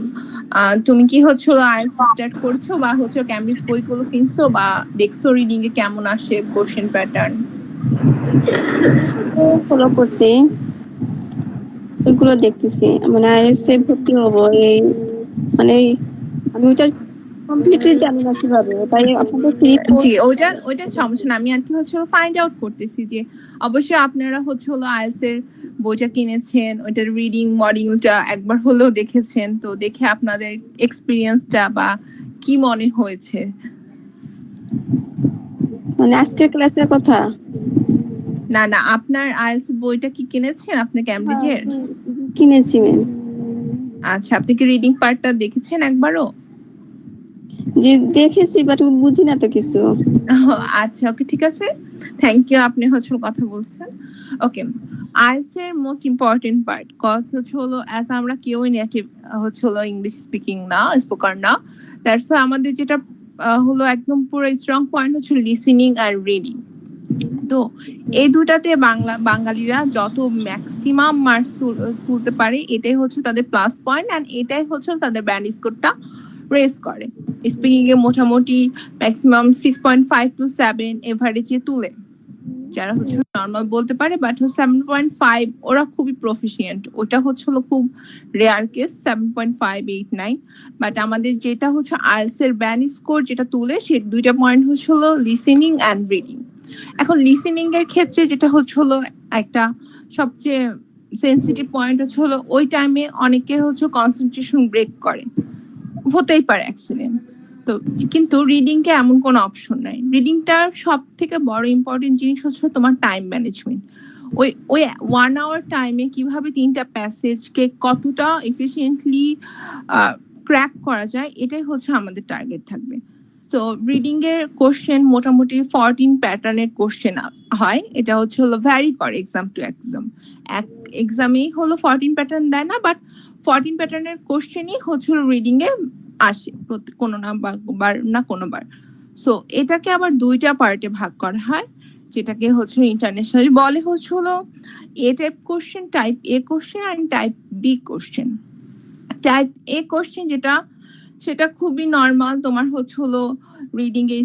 Speaker 3: তুমি কি হচ্ছে আইএলটিএস স্টার্ট করছো বা হচ্ছে ক্যামব্রিজ বইগুলো কিনছো বা দেখছো রিডিং এ কেমন আসে কোশ্চেন প্যাটার্ন?
Speaker 4: ফলো করছি, ওইগুলো দেখতেছি। মানে আইএলটিএস এ ভর্তি হবো, এই মানে আমি ওইটা কমপ্লিটলি জানি না কিভাবে, তাই আপনাদের ফ্রি
Speaker 3: জি, ওইটা সমস্যা না। আমি আর কি হচ্ছে ফাইন্ড আউট করতেছি যে অবশ্যই আপনারা হচ্ছে আইএলটিএস এর বইটা কিনেছেন, ওইটার রিডিং মডিউলটা একবার হলেও দেখেছেন, তো দেখে আপনাদের এক্সপিরিয়েন্সটা বা কি মনে হয়েছে?
Speaker 4: মানে আজকের ক্লাসের কথা
Speaker 3: না না, আপনার আইএলটিএস বইটা কি কিনেছেন আপনি ক্যামব্রিজের?
Speaker 4: কিনেছি ম্যাম।
Speaker 3: আচ্ছা, আপনি কি রিডিং পার্টটা দেখেছেন একবারও?
Speaker 4: যে দেখেছি, বাট বুঝি না তো কিছু।
Speaker 3: আচ্ছা, ওকে, ঠিক আছে, থ্যাংক ইউ, আপনি হচ্ছে কথা বলছেন। ওকে, আইএলটিএস এর মোস্ট ইম্পর্টেন্ট পার্ট, কজ হচ্ছে অ্যাজ আমরা কেউই নেটিভ হচ্ছে ইংলিশ স্পিকিং না, স্পোকার না, দ্যাটস আমাদের যেটা হলো একদম পুরো স্ট্রং পয়েন্ট হচ্ছে লিসেনিং আর রিডিং। তো এই দুটাতে বাঙালিরা যত ম্যাক্সিমাম মার্কস তুলতে পারে, এটাই হচ্ছে তাদের প্লাস পয়েন্ট, অ্যান্ড এটাই হচ্ছে তাদের ব্যান্ড স্কোরটা রেজ করে। স্পিকিং এ মোটামুটি ম্যাক্সিমাম 6.5 to 7 এভারেজে তুলে, যারা হচ্ছে নর্মাল বলতে পারে, বাট 7.5 ওরা খুবই প্রফিশিয়েন্ট, ওটা হচ্ছে খুব রেয়ার কেস 7.5, 8, 9। বাট আমাদের যেটা হচ্ছে আইএলটিএস এর ব্যান্ড স্কোর যেটা তুলে, সে দুইটা পয়েন্ট হচ্ছে লিসেনিং অ্যান্ড রিডিং। এখন লিসেনিং এর ক্ষেত্রে যেটা হচ্ছে একটা সবচেয়ে সেন্সিটিভ পয়েন্ট হচ্ছে ওই টাইমে অনেকের হচ্ছে কনসেন্ট্রেশন ব্রেক করে, হতেই পারে অ্যাক্সিডেন্ট। তো কিন্তু রিডিং কে এমন কোনো অপশন নাই। রিডিংটার সব থেকে বড় ইম্পর্টেন্ট জিনিস হচ্ছে তোমার টাইম ম্যানেজমেন্ট। ওই 1 আওয়ার টাইমে কিভাবে 3টা প্যাসেজকে কতটা এফিশিয়েন্টলি ক্র্যাক করা যায়, এটাই হচ্ছে আমাদের টার্গেট থাকবে। সো রিডিং এর কোশ্চেন মোটামুটি 14 প্যাটার্নের কোশ্চেন হয়, এটা হচ্ছে ভ্যারি করে এক্সাম টু এক্সাম। এক এক্সামেই 14 প্যাটার্ন দেয় না, বাট 14 প্যাটার্নের কোশ্চেনই হচ্ছে রিডিং এ আসে কোনো না কোনোবার। সো এটাকে আবার দুইটা পার্টে ভাগ করা হয়, যেটাকে হচ্ছে ইন্টারন্যাশনালি বলে হচ্ছে এ টাইপ কোশ্চেন, টাইপ এ কোশ্চেন আর টাইপ বি কোশ্চেন। টাইপ এ কোশ্চেন যেটা, সেটা খুবই নর্মাল, তোমার হচ্ছে রিডিং এ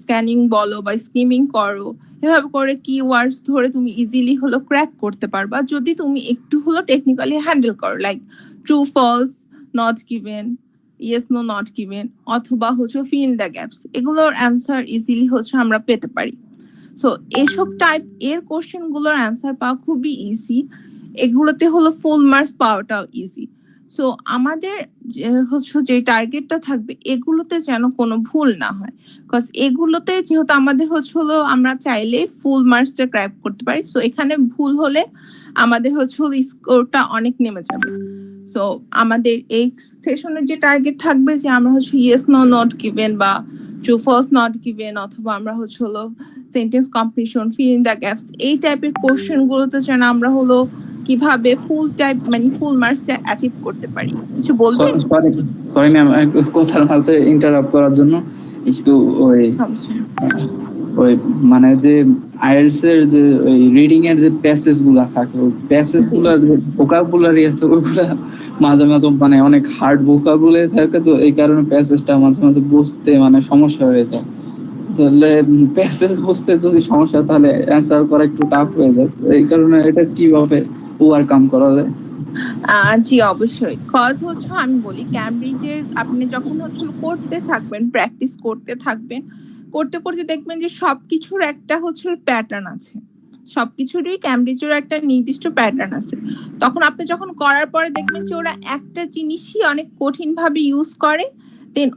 Speaker 3: স্ক্যানিং বলো বা স্কিমিং করো, এভাবে করে কিওয়ার্ডস ধরে তুমি ইজিলি ক্র্যাক করতে পারবা, যদি তুমি একটু টেকনিক্যালি হ্যান্ডেল করো, like true false, not given, yes no not given, অথবা ফিল ইন দ্য গ্যাপস, এগুলোর অ্যান্সার ইজিলি আমরা পেতে পারি। সো এসব টাইপ এর কোশ্চেন গুলোর অ্যান্সার পাওয়া খুবই ইজি, এগুলোতে ফুল মার্কস পাওয়াটাও ইজি। সো আমাদের যে টার্গেটটা থাকবে, এগুলোতে যেন কোনো ভুল না হয়, বিকজ এগুলোতে যেহেতু আমাদের আমরা চাইলে ফুল মার্কসটা ক্র্যাক করতে পারি, সো এখানে ভুল হলে আমাদের স্কোরটা অনেক নেমে যাবে। সো আমাদের এই সেশনের যে টার্গেট থাকবে যে আমরা ইয়েস নো নট গিভেন বা ট্রু ফলস নট গিভেন, অথবা আমরা হচ্ছে হলো sentence completion, feel in the gaps, এই টাইপের কোশ্চেন গুলোতে যেন আমরা হলো কিভাবে ফুল টাইপ মানে ফুল মার্কসটা অ্যাচিভ করতে পারি, কিছু বলবেন?
Speaker 2: সরি সরি ম্যাম, কথার মাঝে ইন্টারাপ্ট করার জন্য একটু ওই ওই মানে যে আইএলটিএস এর যে ওই রিডিং এর যে প্যাসেজ গুলা থাকে, ওই প্যাসেজ গুলার যে ভোকাবুলারি আছে ওগুলা মাঝে মাঝে মানে অনেক হার্ড ভোকাবুলারি থাকে, তো এই কারণে প্যাসেজটা মাঝে মাঝে বুঝতে মানে সমস্যা হয়ে যায়। তাহলে প্যাসেজ বুঝতে যদি সমস্যা, তাহলে অ্যান্সার করা একটু টাফ হয়ে যায়। তো এই কারণে এটা কিভাবে ওভারকাম করা যায়?
Speaker 3: জি অবশ্যই, কজ হচ্ছে আমি বলি ক্যামব্রিজের আপনি যখন হচ্ছে করতে থাকবেন, প্র্যাকটিস করতে থাকবেন, করতে করতে দেখবেন যে সবকিছুর একটা হচ্ছে প্যাটার্ন আছে, সবকিছুরই ক্যামব্রিজের একটা নির্দিষ্ট প্যাটার্ন আছে। তখন আপনি যখন করার পরে দেখবেন যে ওরা একটা জিনিসই অনেক কঠিন ভাবে ইউজ করে, দেন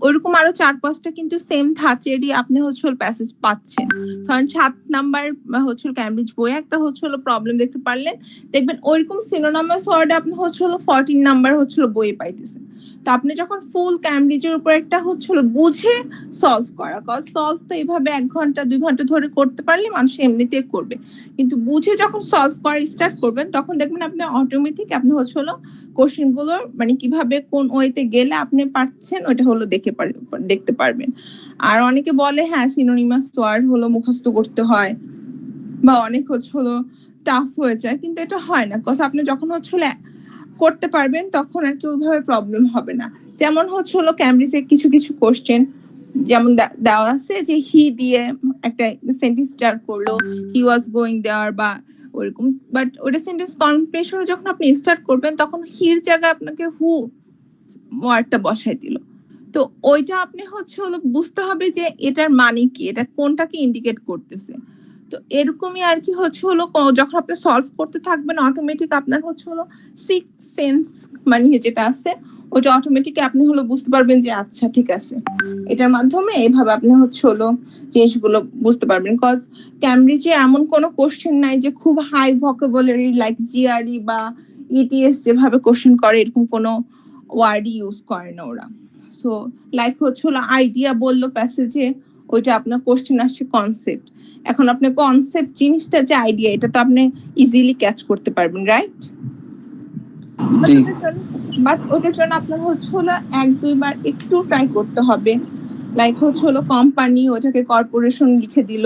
Speaker 3: ওইরকম আরো 4-5টা কিন্তু সেম ধাঁচেরই আপনি হচ্ছে প্যাসেজ পাচ্ছেন। ধরেন 7 নাম্বার হচ্ছে ক্যামব্রিজ বইয়ে একটা হচ্ছে প্রবলেম দেখতে পারলেন, দেখবেন ওইরকম সিনোনিমাস ওয়ার্ড আপনি হচ্ছে 14 নাম্বার হচ্ছে বইয়ে পাইতেছেন। তো আপনি যখন ফুল ক্যামব্রিজের উপর একটা হচ্ছে বুঝে সলভ করা, কজ সলভ তো এইভাবে 1 ঘন্টা 2 ঘন্টা ধরে করতে পারলে মানুষ এমনিতে করবে, কিন্তু বুঝে যখন সলভ করা স্টার্ট করবেন তখন দেখবেন আপনি অটোমেটিক আপনি হচ্ছে কোশ্চেন গুলোর মানে কিভাবে কোন ওয়েতে গেলে আপনি পাচ্ছেন ওটা দেখতে পারবেন। আর অনেকে বলে হ্যাঁ সিনোনিমাস ওয়ার্ড মুখস্থ করতে হয় বা অনেক হচ্ছে টাফ হয়ে যায়, কিন্তু এটা হয় না, কজ আপনি যখন হচ্ছে করতে পারবেন তখন আর কি ওইভাবে প্রবলেম হবে না। যেমন হচ্ছে ক্যামব্রিজে কিছু কিছু কোশ্চেন যেমন দেওয়া আছে যে হি দিয়ে একটা সেন্টেন্স স্টার্ট করলো, হি ওয়াজ গোয়িং দেয়ার বা ওরকম, বাট ওটা সেন্টেন্স কমপ্লিশনে যখন আপনি স্টার্ট করবেন তখন হির জায়গায় আপনাকে হু ওয়ার্ডটা বসাই দিল। তো ওইটা আপনি হচ্ছে বুঝতে হবে যে এটার মানে কি, এটা কোনটাকে ইন্ডিকেট করতেছে। তো এরকমই আর কি হচ্ছে যখন আপনি সলভ করতে থাকবেন অটোমেটিক আপনার হচ্ছে সিক্স সেন্স মানে যেটা আছে ওটা অটোমেটিক আপনি বুঝতে পারবেন যে আচ্ছা ঠিক আছে, এটার মাধ্যমে এইভাবে আপনি হচ্ছে জিনিসগুলো বুঝতে পারবেন। কজ ক্যামব্রিজে এমন কোনো কোশ্চেন নাই যে খুব হাই ভোকাবুলারি লাইক জিআরই বা ইটিএস যেভাবে কোশ্চেন করে এরকম কোনো ওয়ার্ডই ইউজ করে না ওরা। সো লাইক হচ্ছে আইডিয়া বললো প্যাসেজে, ওইটা আপনার কোশ্চেন আসছে কনসেপ্ট। এখন আপনি কনসেপ্ট জিনিসটা যে আইডিয়া, এটা তো আপনি ইজিলি ক্যাচ করতে পারবেন, রাইট? বাট ওটার জন্য আপনার হচ্ছে 1-2 বার একটু ট্রাই করতে হবে। লাইক হচ্ছে কোম্পানি ওটাকে কর্পোরেশন লিখে দিল,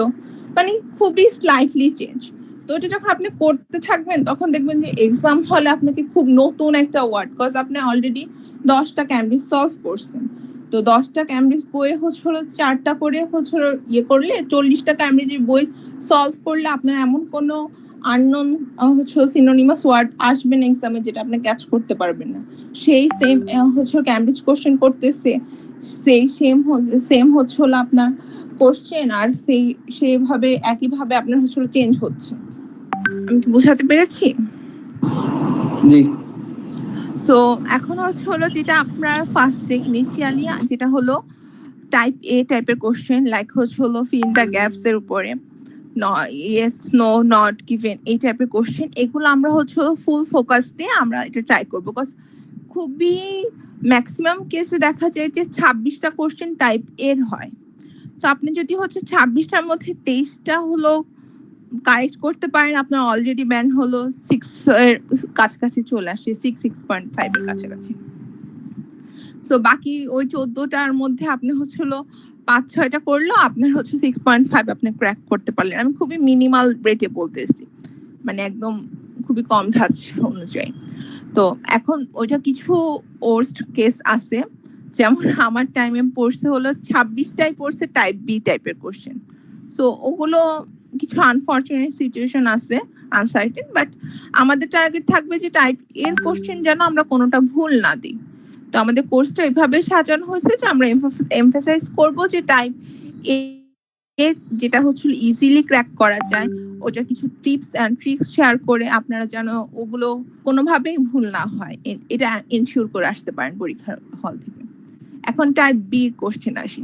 Speaker 3: মানে খুবই স্লাইটলি চেঞ্জ। তো এটা যখন আপনি করতে থাকবেন তখন দেখবেন যে এক্সাম হলে আপনাকে খুব নতুন একটা ওয়ার্ড, কজ আপনি অলরেডি 10টা ক্যামব্রিজ সলভ করছেন। তো 10টা ক্যামব্রিজ বই হচ্ছে 4টা করে হচ্ছে ইয়ে করলে 40টা ক্যামব্রিজের বই সলভ করলে আপনার এমন কোনো আননোন হচ্ছে সিনোনিমাস ওয়ার্ড আসবে না এক্সামে যেটা আপনি ক্যাচ করতে পারবেন না। সেই সেম হচ্ছে ক্যামব্রিজ কোশ্চেন করতেছে, সেই সেম হচ্ছে আপনার কোশ্চেন, আর সেইভাবে একইভাবে আপনার হচ্ছে চেঞ্জ হচ্ছে। আমি কি বোঝাতে পেরেছি?
Speaker 2: জি।
Speaker 3: সো এখন হচ্ছে যেটা আপনার ফার্স্টে ইনিশিয়ালি যেটা টাইপ এ টাইপের কোশ্চেন, লাইক হচ্ছে ফিল ইন দ্য গ্যাপস এর উপরে ইয়েস নো নট গিভেন, এই টাইপের কোশ্চেন, এগুলো আমরা হচ্ছে ফুল ফোকাস দিয়ে আমরা এটা ট্রাই করবো। বিকজ খুবই ম্যাক্সিমাম কেসে দেখা যায় যে 26টা কোশ্চেন টাইপ এর হয়। তো আপনি যদি হচ্ছে 26টার মধ্যে 23টা কারেক্ট করতে পারেন, আপনার অলরেডি ব্যান্ড 6 এর কাছাকাছি চলে আসছে, 6.5 এর কাছাকাছি। সো বাকি ওই 14টার মধ্যে আপনি হচ্ছে 5-6টা করলো, আপনার হচ্ছে 6.5 আপনি ক্র্যাক করতে পারলেন। আমি খুবই মিনিমাল রেটে বলতেছি, মানে একদম খুবই কম ধাঁচ অনুযায়ী। তো এখন ওইটা কিছু ওয়ার্স্ট কেস আছে, যেমন আমার টাইমে পড়ছে 26টাই পড়ছে টাইপ বি টাইপের কোশ্চেন। সো ওগুলো কিছু আনফরচুনেট সিচুয়েশন আছে, আনসার্টেন, বাট আমাদের টার্গেট থাকবে যে টাইপ এর কোশ্চেন যেন আমরা কোনোটা ভুল না দিই। তো আমাদের কোর্সটা এইভাবে সাজানো হয়েছে যে আমরা এমফাসাইজ করব যে টাইপ এ যেটা হচ্ছে ইজিলি ক্র্যাক করা যায়, ওটা কিছু টিপস এন্ড ট্রিক্স শেয়ার করে আপনারা যেন ওগুলো কোনোভাবেই ভুল না হয় এটা এনশিওর করে আসতে পারেন পরীক্ষার হল থেকে। এখন টাইপ বি কোশ্চেন আসি।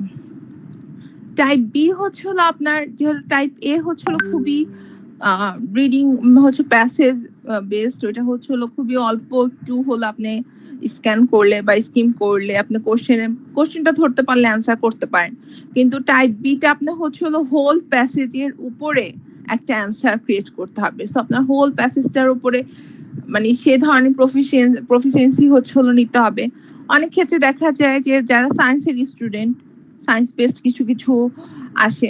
Speaker 3: টাইপ বি হচ্ছে আপনার যেহেতু টাইপ এ হচ্ছে খুবই রিডিং হচ্ছে প্যাসেজ বেসড, ওটা হচ্ছে খুবই অল্প একটু আপনি স্ক্যান করলে বা স্কিম করলে আপনি কোশ্চেনটা ধরতে পারলে অ্যান্সার করতে পারেন, কিন্তু টাইপ বিটা আপনি হচ্ছে হলো হোল প্যাসেজের উপরে একটা অ্যান্সার ক্রিয়েট করতে হবে। সো আপনার হোল প্যাসেজটার উপরে মানে সে ধরনের প্রফিসিয়েন্সি হচ্ছে হলো নিতে হবে। অনেক ক্ষেত্রে দেখা যায় যে যারা সায়েন্সের স্টুডেন্ট, সায়েন্স বেসড কিছু কিছু আসে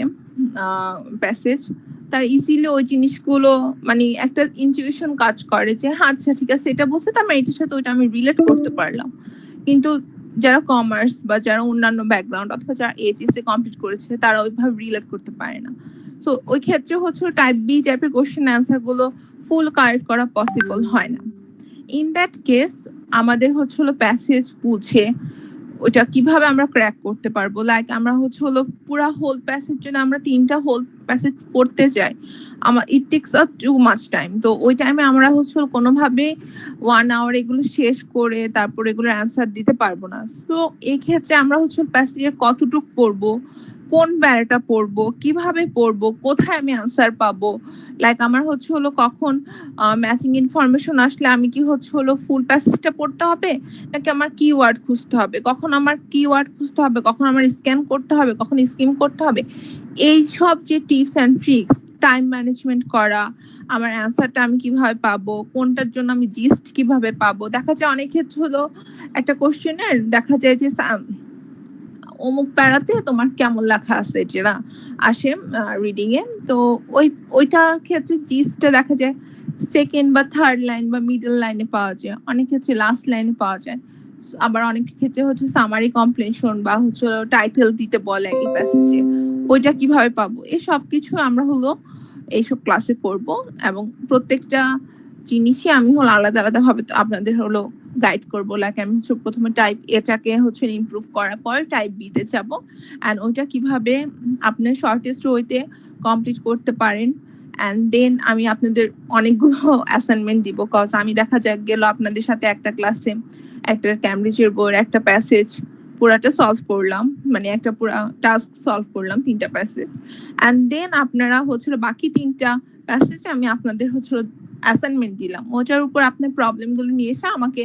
Speaker 3: প্যাসেজ, তার ইজিলি ওই জিনিসগুলো মানে একটা ইনটিউশন কাজ করে যে হ্যাঁ আচ্ছা ঠিক আছে এটা বলছে তো আমি এটার সাথে ওইটা আমি রিলেট করতে পারলাম। কিন্তু যারা কমার্স বা যারা অন্যান্য ব্যাকগ্রাউন্ড অথবা যারা এইচএসসি কমপ্লিট করেছে তারা ওইভাবে রিলেট করতে পারে না। তো ওই ক্ষেত্রে হচ্ছে টাইপ বি টাইপের কোশ্চেন অ্যান্সার গুলো ফুল কারেক্ট করা পসিবল হয় না। ইন দ্যাট কেস আমাদের হচ্ছে হলো প্যাসেজ বুঝে ওটা কিভাবে আমরা ক্র্যাক করতে পারবো, লাইক আমরা হচ্ছে হলো পুরা হোল প্যাসেজ জন্য আমরা 3টা হোল প্যাসেজ পড়তে যাই, আমার ইট tax up too much time. তো ওই টাইমে আমরা হচ্ছে হলো কোনোভাবে 1 আওয়ার এগুলো শেষ করে তারপর এগুলোর অ্যান্সার দিতে পারবো না। তো এই ক্ষেত্রে আমরা হচ্ছে প্যাসেজের কতটুক পড়বো, কোন প্যারাটা পড়বো, কিভাবে পড়বো, কোথায় আমি অ্যান্সার পাবো, লাইক আমার হচ্ছে হলো কখন ম্যাচিং ইনফরমেশন আসলে আমি কি হচ্ছে হলো ফুল প্যাসেজটা পড়তে হবে নাকি আমার কিওয়ার্ড খুঁজতে হবে, কখন আমার কিওয়ার্ড খুঁজতে হবে, কখন আমার স্ক্যান করতে হবে, কখন স্কিম করতে হবে। এই সব যে tips and tricks, time management করা, আমার অ্যান্সারটা আমি কিভাবে পাবো, কোনটার জন্য আমি জিস্ট কিভাবে পাবো। দেখা যায় অনেক ক্ষেত্রে হলো একটা কোশ্চেনের দেখা যায় যে অমুক প্যারাতে তোমার কেমন লেখা আছে যেটা আসে রিডিং এ, তো ওইটা ক্ষেত্রে জিসটা দেখা যায় সেকেন্ড বা থার্ড লাইন বা মিডল লাইনে পাওয়া যায়, অনেক ক্ষেত্রে লাস্ট লাইনে পাওয়া যায়, আবার অনেক ক্ষেত্রে হচ্ছে সামারি কমপ্লেনশন বা হচ্ছে টাইটেল দিতে বলে এই প্যাসেজে, ওইটা কিভাবে পাবো। এই সব কিছু আমরা হলো এইসব ক্লাসে করব এবং প্রত্যেকটা জিনিসই আমি হলো আলাদা আলাদা ভাবে আপনাদের হলো গাইড করবো। লাইক আমি হচ্ছে প্রথমে টাইপ এটাকে হচ্ছে ইমপ্রুভ করার পর টাইপ বি তে যাবো, এন্ড ওইটা কিভাবে আপনার শর্টেস্ট ওয়েতে কমপ্লিট করতে পারেন। এন্ড দেন আমি আপনাদের অনেকগুলো অ্যাসাইনমেন্ট দিব, কজ আমি দেখা যাক গেল আপনাদের সাথে একটা ক্লাসে একটা ক্যামব্রিজের বইয়ের একটা প্যাসেজ পুরাটা সলভ করলাম, মানে একটা পুরা টাস্ক সলভ করলাম 3টা প্যাসেজ, এন্ড দেন আপনারা হচ্ছে বাকি 3টা প্যাসেজ আমি আপনাদের হচ্ছে অ্যাসাইনমেন্ট দিলাম, ওটার উপর আপনার প্রবলেম গুলো নিয়ে এসে আমাকে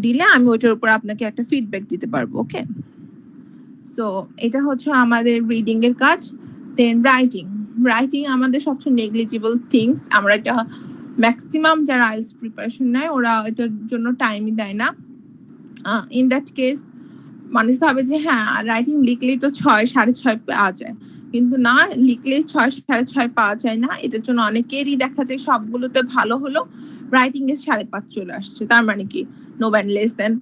Speaker 3: দিলে আমি ওটার উপর আপনাকে একটা ফিডব্যাক দিতে পারবো। ওকে, সো এটা হচ্ছে আমাদের রিডিং এর কাজ। দেন রাইটিং আমাদের সবচেয়ে নেগলিজিবল থিংস, আমরা এটা ম্যাক্সিমাম যারা আইএলটিএস প্রিপারেশন নেয় ওরা এটার জন্য টাইমই দেয় না। ইন দ্যাট কেস মানুষ ভাবে যে হ্যাঁ রাইটিং লিখলেই তো 6-6.5 পাওয়া যায়, কিন্তু না, লিখলেই 6-6.5 পাওয়া যায় না। এটার জন্য অনেকেরই দেখা যায় সবগুলোতে ভালো হলো রাইটিং এর 5.5 চলে আসছে, তার মানে কি নো ব্যান লেস দেন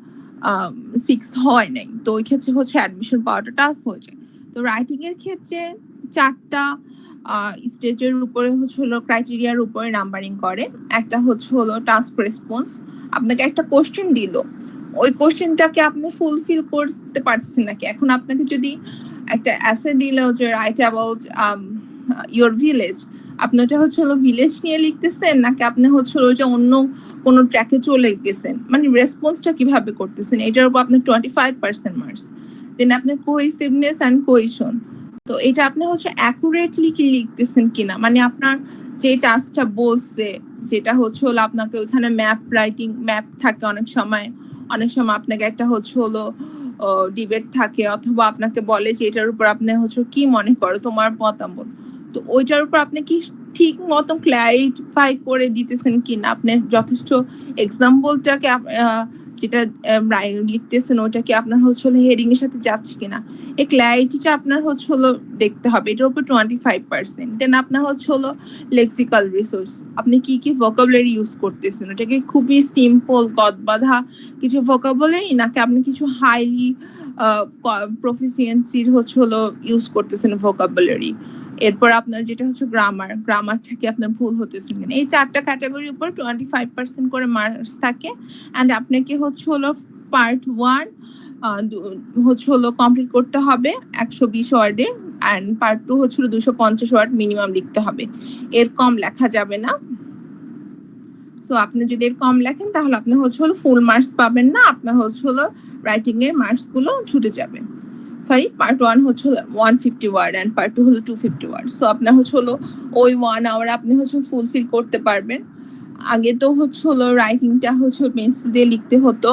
Speaker 3: 6 হয় নাই, তো ওই ক্ষেত্রে হচ্ছে অ্যাডমিশন পাওয়াটা টাফ হয়ে যায়। তো রাইটিং এর ক্ষেত্রে 4টা স্টেজের উপরে হচ্ছে হলো ক্রাইটেরিয়ার উপরে নাম্বারিং করে। একটা হচ্ছে হলো টাস্ক রেসপন্স, আপনাকে একটা কোশ্চেন দিল, ওই কোশ্চেনটাকে আপনি ফুলফিল করতে পারছেন নাকি। এখন আপনাকে যদি একটা অ্যাসে দিল যে রাইট অ্যাবাউট ইয়োর ভিলেজ, আপনি ওটা হচ্ছে হলো ভিলেজ নিয়ে লিখতেছেন নাকি আপনি হচ্ছে হলো যে অন্য কোনো ট্র্যাকে চলে গেছেন, মানে রেসপন্সটা কিভাবে করতেছেন, এটার উপর আপনার 25% মার্কস। দেন আপনার কোহেসিভনেস অ্যান্ড কোহেশন, তো এটা আপনি হচ্ছে অ্যাকুরেটলি কি লিখতেছেন কিনা, মানে আপনার যে টাস্কটা বলছে যেটা হচ্ছে হলো আপনাকে ওইখানে ম্যাপ থাকে, অনেক সময় আপনাকে একটা হচ্ছে হলো ডিবেট থাকে, অথবা আপনাকে বলে যে এটার উপর আপনি হচ্ছে কি মনে করো তোমার মতামত, তো ওইটার উপর আপনি কি ঠিক মতো ক্ল্যারিফাই করে দিতেছেন কিনা, আপনি যথেষ্ট এক্সাম্পলটাকে যেটা লিখতেছেন ওইটাকে আপনার হচ্ছে হলো হেডিং এর সাথে যাচ্ছে কিনা, এই ক্ল্যারিটিটা আপনার হচ্ছে হলো দেখতে হবে, এটার উপর 25%। দেন আপনার হচ্ছে হলো লেক্সিক্যাল রিসোর্স, আপনি কি কি ভোকাবুলারি ইউজ করতেছেন, ওটাকে খুবই সিম্পল গদবাঁধা কিছু ভোকাবুলারি নাকি আপনি কিছু হাইলি প্রফিসিয়েন্সির হচ্ছে হলো ইউজ করতেছেন ভোকাবুলারি। এরপর আপনার যেটা হচ্ছে গ্রামার থেকে আপনার ভুল হতেছে কিনা, এই 4টা ক্যাটাগরির উপর 25% করে মার্কস থাকে। অ্যান্ড আপনাকে হচ্ছে হলো পার্ট 1 হচ্ছে হলো কমপ্লিট করতে হবে 120 ওয়ার্ডে, অ্যান্ড পার্ট 2 হচ্ছে 250 ওয়ার্ড মিনিমাম লিখতে হবে, এর কম লেখা যাবে না। সো আপনি যদি এর কম লেখেন তাহলে আপনি হচ্ছে হলো ফুল মার্কস পাবেন না, আপনার হচ্ছে হলো রাইটিং এর মার্কস গুলো ছুটে যাবে। সরি, পার্ট 1 হচ্ছে 150 ওয়ার্ড এন্ড পার্ট 2 হলো 250 ওয়ার্ড। সো আপনার হচ্ছে হলো ওই 1 আওয়ার আপনি হচ্ছে ফুলফিল করতে পারবেন। আগে তো হচ্ছে হলো রাইটিংটা হচ্ছে পেন্সিল দিয়ে লিখতে হতো,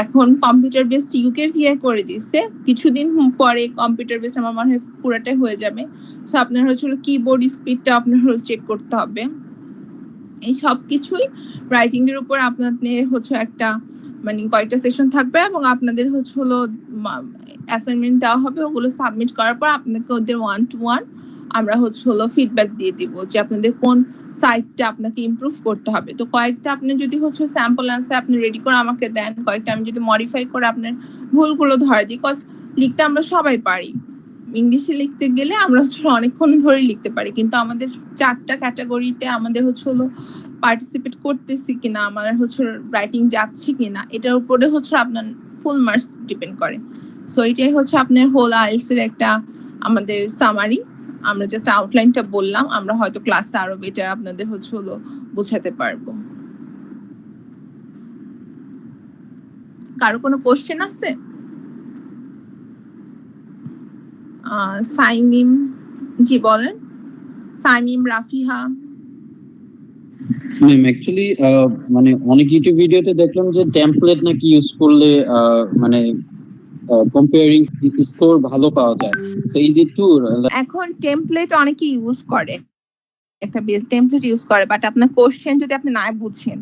Speaker 3: এখন কম্পিউটার বেসড ইউকেভিআই করে দিচ্ছে, কিছুদিন পরে কম্পিউটার বেসড আমার মনে হয় পুরাটাই হয়ে যাবে। সো আপনার হচ্ছিল কিবোর্ড স্পিডটা আপনার হলো চেক করতে হবে। এই সব কিছুই রাইটিং এর উপর আপনাদের হচ্ছে একটা মানে কয়েকটা সেশন থাকবে এবং আপনাদের হচ্ছে হলো অ্যাসাইনমেন্ট দেওয়া হবে, ওগুলো সাবমিট করার পর আপনাকে ওদের 1-to-1 আমরা হচ্ছে হলো ফিডব্যাক দিয়ে দিব যে আপনাদের কোন সাইটটা আপনাকে ইমপ্রুভ করতে হবে। তো কয়েকটা আপনি যদি হচ্ছে স্যাম্পল অ্যান্সার আপনি রেডি করে আমাকে দেন, কয়েকটা আমি যদি মডিফাই করে আপনার ভুলগুলো ধরে দিই, কজ লিখতে আমরা সবাই পারি, ইংলিশে লিখতে গেলে আমরা হচ্ছে অনেকক্ষণ ধরে লিখতে পারি, কিন্তু আমাদের 4টা ক্যাটাগরিতে আমাদের হচ্ছে হলো পার্টিসিপেট করতেছি কিনা, আমাদের হচ্ছে রাইটিং যাচ্ছে কিনা, এটার উপরে হচ্ছে আপনার ফুল মার্কস ডিপেন্ড করে। সো এটাই হচ্ছে আপনার হোল আইএলটিএস এর একটা আমাদের সামারি। আমরা জাস্ট আউটলাইনটা বললাম, আমরা হয়তো ক্লাসে আরো বেটার আপনাদের হচ্ছে হলো বোঝাতে পারবো। কারো কোনো কোশ্চেন আছে? সাইমিম, জি বলেন। সাইমিম, রাফিহা।
Speaker 5: ম্যাম অ্যাকচুয়ালি মানে অনেক ইউটিউব ভিডিওতে দেখলাম যে টেমপ্লেট নাকি ইউজ করলে মানে কম্পেয়ারিং স্কোর ভালো পাওয়া যায়। So is it true?
Speaker 3: এখন টেমপ্লেট অনেকে ইউজ করে, একটা বেস টেমপ্লেট ইউজ করে, বাট আপনার কোশ্চেন যদি আপনি না বুঝছেন,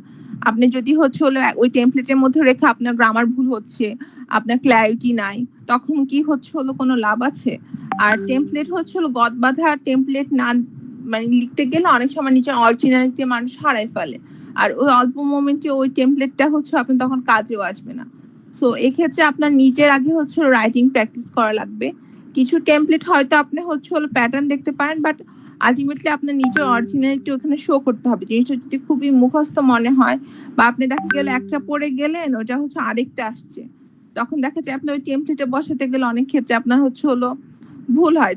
Speaker 3: আপনি যদি হচ্ছে হলো ওই টেমপ্লেটের মধ্যে রেখে আপনার গ্রামার ভুল হচ্ছে, আপনার ক্ল্যারিটি নাই, তখন কি হচ্ছে হলো কোনো লাভ আছে? আর টেমপ্লেট হচ্ছে হলো গদ বাঁধা টেমপ্লেট না মানে লিখতে গেলে অনেক সময় নিজের অরিজিনালিটি মানুষ হারাই ফেলে, আর ওই অল্প মোমেন্টে ওই টেমপ্লেটটা হচ্ছে আপনি তখন কাজেও আসবে না। সো এক্ষেত্রে আপনার নিজের আগে হচ্ছে রাইটিং প্র্যাকটিস করা লাগবে। কিছু টেমপ্লেট হয়তো আপনি হচ্ছে হলো প্যাটার্ন দেখতে পারেন, বাট আলটিমেটলি আপনার নিজের অরিজিনালিটি ওখানে শো করতে হবে। জিনিসটা যদি খুবই মুখস্থ মনে হয় বা আপনি দেখা গেলে একটা পড়ে গেলেন, ওটা হচ্ছে আরেকটা আসছে, তখন দেখা যায় আপনি ওই টেমপ্লেটে বসাতে গেলে অনেক ক্ষেত্রে আপনার হচ্ছে হলো ভুল হয়।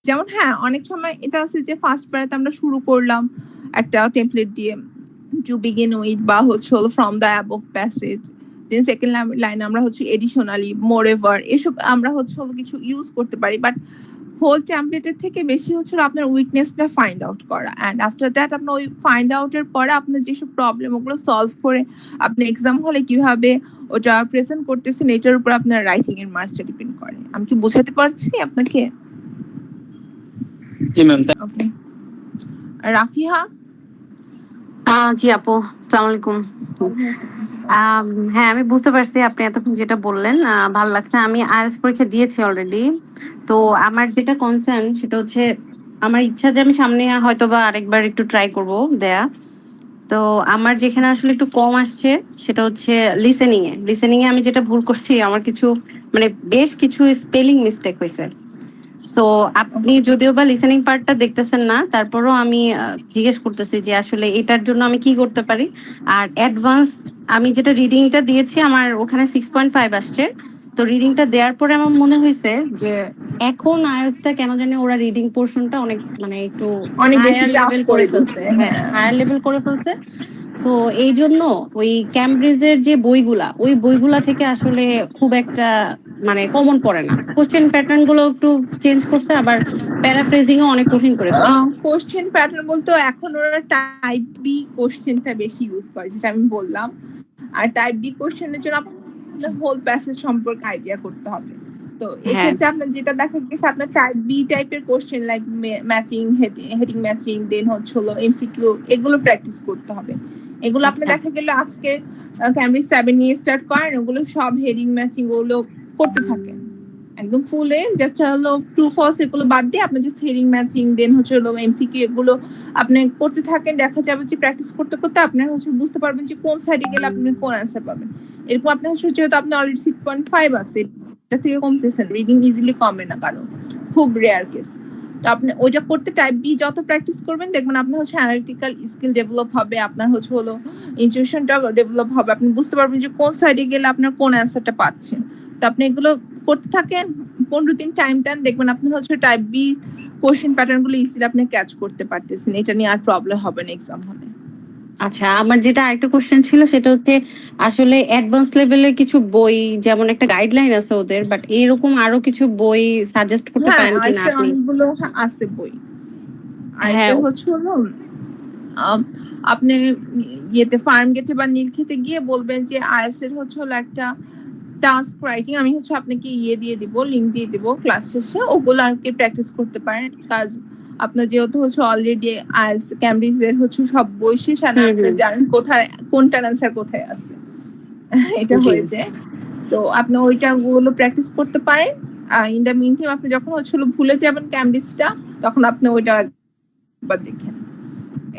Speaker 3: যেমন হ্যাঁ, অনেক সময় এটা আছে যে ফার্স্ট প্যারাতে আমরা শুরু করলাম একটা টেমপ্লেট দিয়ে, টু বিগিন উইথ বা হচ্ছে হলো from the above passage, then second line আমরা হচ্ছে এডিশনালি, মোর এভার, এসব আমরা হচ্ছে হলো কিছু ইউজ করতে পারি, বাট হোল টেমপ্লেটের থেকে বেশি হচ্ছে আপনার উইকনেসটা ফাইন্ড আউট করা, অ্যান্ড আফটার দ্যাট আপনার ওই ফাইন্ড আউটের পরে আপনার যেসব প্রবলেম ওগুলো সলভ করে আপনি এক্সাম হলে কিভাবে ওটা প্রেজেন্ট করতেছেন এটার উপর আপনার রাইটিং এর মার্কসটা ডিপেন্ড করে। আমি কি বোঝাতে পারছি আপনাকে?
Speaker 5: জি ম্যাম।
Speaker 3: ওকে, রাফিহা।
Speaker 6: জি আপু, আসসালামু আলাইকুম। হ্যাঁ, আমি বুঝতে পারছি আপনি এতক্ষণ যেটা বললেন, ভালো লাগছে। আমি আইএলটিএস পরীক্ষা দিয়েছি অলরেডি। তো আমার যেটা কনসার্ন সেটা হচ্ছে আমার ইচ্ছা যে আমি সামনে হয়তো বা আরেকবার একটু ট্রাই করব দেয়া। তো আমার যেখানে আসলে একটু কম আসছে সেটা হচ্ছে লিসেনিং এ আমি যেটা ভুল করছি, আমার কিছু মানে বেশ কিছু স্পেলিং মিস্টেক হয়েছে। সো আপনি যদিও বা লিসেনিং পার্টটা দেখতেছেন না, তারপরও আমি জিজ্ঞেস করতেছি যে আসলে এটার জন্য আমি কি করতে পারি। আর অ্যাডভান্স আমি যেটা রিডিংটা দিয়েছি আমার ওখানে 6.5 আসছে। তো রিডিংটা দেওয়ার পরে আমার মনে হয়েছে যে এখন আইএলটিএসটা কেন জানি ওরা রিডিং পোর্শনটা অনেক মানে একটু
Speaker 3: অনেক বেশি
Speaker 6: হায়ার
Speaker 3: টাফ
Speaker 6: লেভেল
Speaker 3: করে
Speaker 6: করে
Speaker 3: দিচ্ছে।
Speaker 6: ফেলছে। হ্যাঁ, হায়ার লেভেল করে ফেলছে। তো এই জন্য ওই ক্যামব্রিজের যে বইগুলা, ওই বইগুলা থেকে আসলে খুব একটা মানে কমন পড়ে না। কোশ্চেন প্যাটার্ন গুলো একটু চেঞ্জ করছে, আবার প্যারাফ্রেজিংও অনেক কঠিন করে ফেলছে।
Speaker 3: কোশ্চেন প্যাটার্ন বলতে এখন ওরা টাইপ বি কোশ্চেনটা বেশি ইউজ করে, যেটা আমি বললাম। আর টাইপ বি কোশ্চেনের জন্য আপনার হোল প্যাসেজ সম্পর্কে আইডিয়া করতে হবে। তো এক্ষেত্রে আপনার যেটা দেখা গেছে আপনার টাইপ বি টাইপের question like matching, heading matching, then হচ্ছে হলো এমসিকিউ, এগুলো প্র্যাকটিস করতে হবে। এগুলো আপনি দেখা গেলে আজকে ক্যামব্রিজ 7 নিয়ে স্টার্ট করেন, ওগুলো সব হেডিং ম্যাচিং ওগুলো করতে থাকেন একদম ফুলে, জাস্ট হলো ট্রু ফলস এগুলো বাদ দিয়ে আপনি জাস্ট হেডিং ম্যাচিং, দেন হচ্ছে হলো এমসিকিউ, এগুলো আপনি করতে থাকেন। দেখা যাবে যে প্র্যাকটিস করতে করতে আপনার হচ্ছে বুঝতে পারবেন যে কোন সাইডে গেলে আপনি কোন অ্যান্সার পাবেন। এরকম আপনার হচ্ছে যেহেতু আপনি অলরেডি 6.5 আছে, এটা থেকে কমতেছেন, রিডিং ইজিলি কমে না কারণ, খুব রেয়ার কেস। তো আপনি ওইটা করতে টাইপ বি যত প্র্যাকটিস করবেন দেখবেন আপনার হচ্ছে অ্যানালিটিক্যাল স্কিল ডেভেলপ হবে, আপনার হচ্ছে হলো ইনটিউশনটা ডেভেলপ হবে, আপনি বুঝতে পারবেন যে কোন সাইডে গেলে আপনার কোন অ্যান্সারটা পাচ্ছেন। তো আপনি এগুলো করতে থাকেন 15 দিন টাইম দেন, দেখবেন আপনার হচ্ছে টাইপ বি কোশ্চেন প্যাটার্ন গুলো ইজিলি আপনি ক্যাচ করতে পারতেছেন, এটা নিয়ে আর প্রবলেম হবে না এক্সাম হলে।
Speaker 6: আচ্ছা, আমার যেটা আরেকটা কোশ্চেন ছিল সেটা হচ্ছে আসলে অ্যাডভান্স লেভেলের কিছু বই, যেমন একটা গাইডলাইন আছে ওদের, বাট এরকম আরো কিছু বই সাজেস্ট করতে পারেন কিনা আপনি?
Speaker 3: অনেকগুলো আছে বই। আর হচ্ছে হলো আপনি ইয়েতে ফার্ম গেটে বা নীলক্ষেতে গিয়ে বলবেন যে আইএলটিএস এর হচ্ছে হলো একটা টাস্ক রাইটিং, আমি হচ্ছে আপনাকে দিয়ে দিব, লিংক দিয়ে দিব ক্লাস শেষে, ওগুলো আর কি প্র্যাকটিস করতে পারেন। কাজ আপনার যেহেতু হচ্ছে অলরেডি আইএলটিএস ক্যামব্রিজের হচ্ছে সব বই শেষ, আর আপনি জানেন কোথায় কোনটার অ্যান্সার কোথায় আছে, এটা হয়েছে। তো আপনি ওইটা গুলো প্র্যাকটিস করতে পারেন। ইন দ্য মিন টাইম আপনি যখন হচ্ছে ভুলে যাবেন ক্যামব্রিজটা, তখন আপনি ওইটা একবার দেখেন,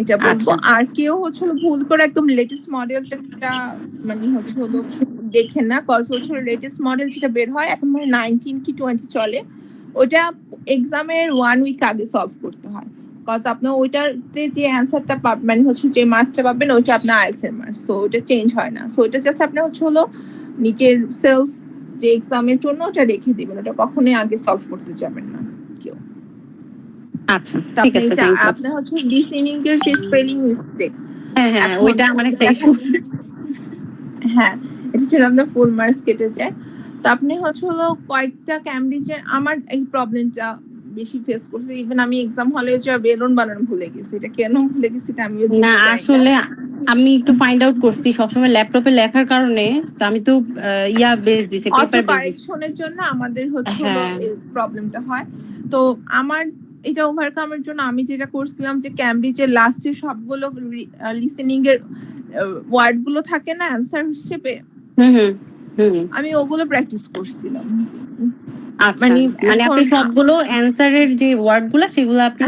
Speaker 3: এটা বলবো। আর কেউ হচ্ছে ভুল করে একদম লেটেস্ট মডেলটা মানে হচ্ছে দেখেন না, কজ হচ্ছে লেটেস্ট মডেল যেটা বের হয় এখন মানে 19 কি 20 চলে, ওটা এক্সামের 1 উইক আগে সলভ করতে হয়। কজ আপনার ওইটাতে যে অ্যান্সারটা পাবেন মানে হচ্ছে যে মার্কসটা পাবেন ওইটা আপনার আইএলটিএস এর মার্কস, সো ওটা চেঞ্জ হয় না। সো এটা জাস্ট আপনি হচ্ছে নিজের সেলফ যে এক্সামের জন্য ওটা রেখে দিবেন, ওটা কখনোই আগে সলভ করতে যাবেন না কেউ।
Speaker 6: আচ্ছা ঠিক আছে, থ্যাংক ইউ।
Speaker 3: আপনার হচ্ছে লিসেনিং এর যে স্পেলিং মিস্টেক,
Speaker 6: হ্যাঁ ওইটা আমার একটা ইস্যু।
Speaker 3: হ্যাঁ এটা ছিল আপনার ফুল মার্কস কেটে যায়। তো আপনি হচ্ছে কয়েকটা ক্যামব্রিজের আমার এই প্রবলেমটা বেশি ফেস করছি। ইভেন আমি এক্সাম হলে যে বেলুন বানানো ভুলে গেছি, এটা কেন ভুলে গেছি এটা আমিও
Speaker 6: না আসলে আমি একটু ফাইন্ড আউট করছি, সবসময় ল্যাপটপে লেখার কারণে তো আমি তো ইয়া বেস দিছি, পেপার বেস
Speaker 3: কারেকশনের জন্য আমাদের হচ্ছে এই প্রবলেমটা হয়। তো আমার এটা ওভারকামের জন্য আমি যেটা করছিলাম যে ক্যামব্রিজের লাস্টে সবগুলো লিসেনিং এর ওয়ার্ড গুলো থাকে না অ্যানসার হিসেবে, আমি ওগুলো প্র্যাকটিস করছিলাম।
Speaker 6: মানে আপনি সবগুলো অ্যানসারের যে ওয়ার্ডগুলো সেগুলো আপনি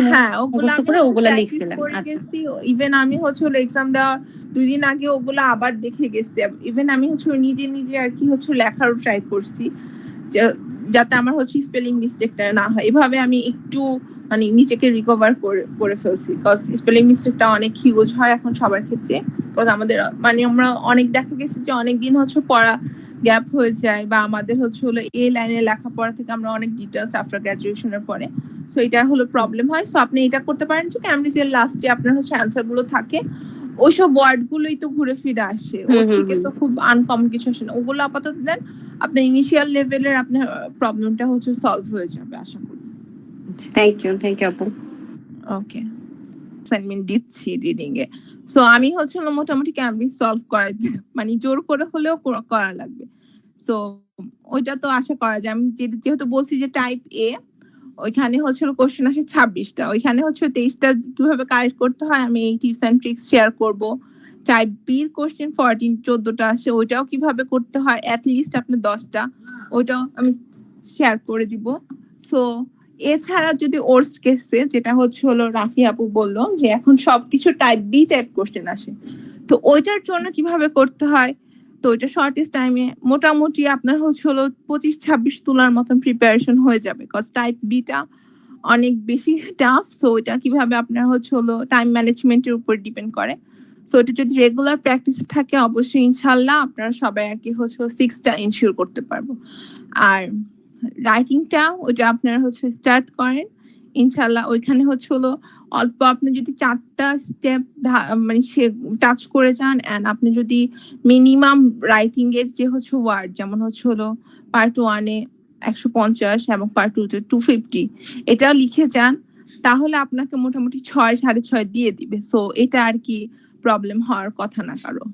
Speaker 6: মুখস্থ করে ওগুলো লিখছিলেন? আচ্ছা।
Speaker 3: ইভেন আমি হচ্ছে এক্সাম দেওয়ার 2 দিন আগে ওগুলো আবার দেখে গেছি। ইভেন আমি হচ্ছে নিজে আর কি হচ্ছে লেখারও ট্রাই করছি যাতে আমার হচ্ছে স্পেলিং মিস্টেকটা না হয়। এভাবে আমি একটু মানে নিজেকে রিকভার করে ফেলছি, কজ স্পেলিং মিস্টেকটা অনেক হিউজ হয় এখন সবার ক্ষেত্রে। কজ আমাদের মানে আমরা অনেক দেখা গেছে যে অনেক দিন হচ্ছে পড়া গ্যাপ হয়ে যায়, বা আমাদের হচ্ছে এই লাইনে লেখাপড়া থেকে আমরা অনেক ডিটেলস আফটার গ্রাজুয়েশনের পরে, সো এটা প্রবলেম হয়। সো আপনি এটা করতে পারেন যে ক্যামব্রিজের লাস্টে আপনার হচ্ছে অ্যান্সার গুলো থাকে, ওইসব ওয়ার্ড গুলোই তো ঘুরে ফিরে আসে, ওর থেকে তো খুব আনকমন কিছু আসে না। ওগুলো আপাতত দেন, আপনার ইনিশিয়াল লেভেলের আপনার প্রবলেমটা হচ্ছে সলভ হয়ে যাবে আশা করি।
Speaker 6: থ্যাংক ইউ আপু।
Speaker 3: ওকে, অ্যাসাইনমেন্ট দিচ্ছি রিডিং এ। সো আমি হচ্ছে মোটামুটি ক্যামব্রিজ সলভ করাই, মানে জোর করে হলেও করা লাগবে। সো ওইটা তো আশা করা যায়। আমি যেহেতু বলছি যে টাইপ এ, ওইখানে হচ্ছে কোশ্চেন আসে 26টা, ওইখানে হচ্ছে 23টা কিভাবে কারেক্ট করতে হয় আমি এই টিপস এন্ড ট্রিক্স শেয়ার করব। টাইপ বি এর কোশ্চেন 14টা আসে, ওইটাও কিভাবে করতে হয় অ্যাট লিস্ট আপনি 10টা, ওইটাও আমি শেয়ার করে দিব। সো এছাড়া যদি ওয়ার্স্ট কেসে যেটা হচ্ছে রাফি আপু বললো যে এখন সবকিছু টাইপ বি টাইপ কোশ্চেন আসে, তো ওইটার জন্য কিভাবে করতে হয়, তো ওইটা শর্টেস্ট টাইমে মোটামুটি আপনার হচ্ছে 25-26 তোলার মতন প্রিপারেশন হয়ে যাবে, কজ টাইপ বিটা অনেক বেশি টাফ। সো ওইটা কিভাবে আপনার হচ্ছে টাইম ম্যানেজমেন্টের উপর ডিপেন্ড করে। সো এটা যদি রেগুলার প্র্যাকটিস থাকে অবশ্যই ইনশাল্লাহ আপনারা সবাই আর কি হচ্ছে 6টা ইনশিওর করতে পারবো। আর রাইটিংটা ওইটা আপনারা হচ্ছে স্টার্ট করেন ইনশাল্লাহ, ওইখানে হচ্ছে অল্প আপনি যদি 4টা স্টেপ মানে সে টাচ করে যান, এন্ড আপনি যদি মিনিমাম রাইটিং এর যে হচ্ছে ওয়ার্ড যেমন হচ্ছে পার্ট 1-এ 150 এবং পার্ট 2-তে 250 এটাও লিখে যান, তাহলে আপনাকে মোটামুটি 6-6.5 দিয়ে দিবে। সো এটা আর কি প্রবলেম হওয়ার কথা না কারো।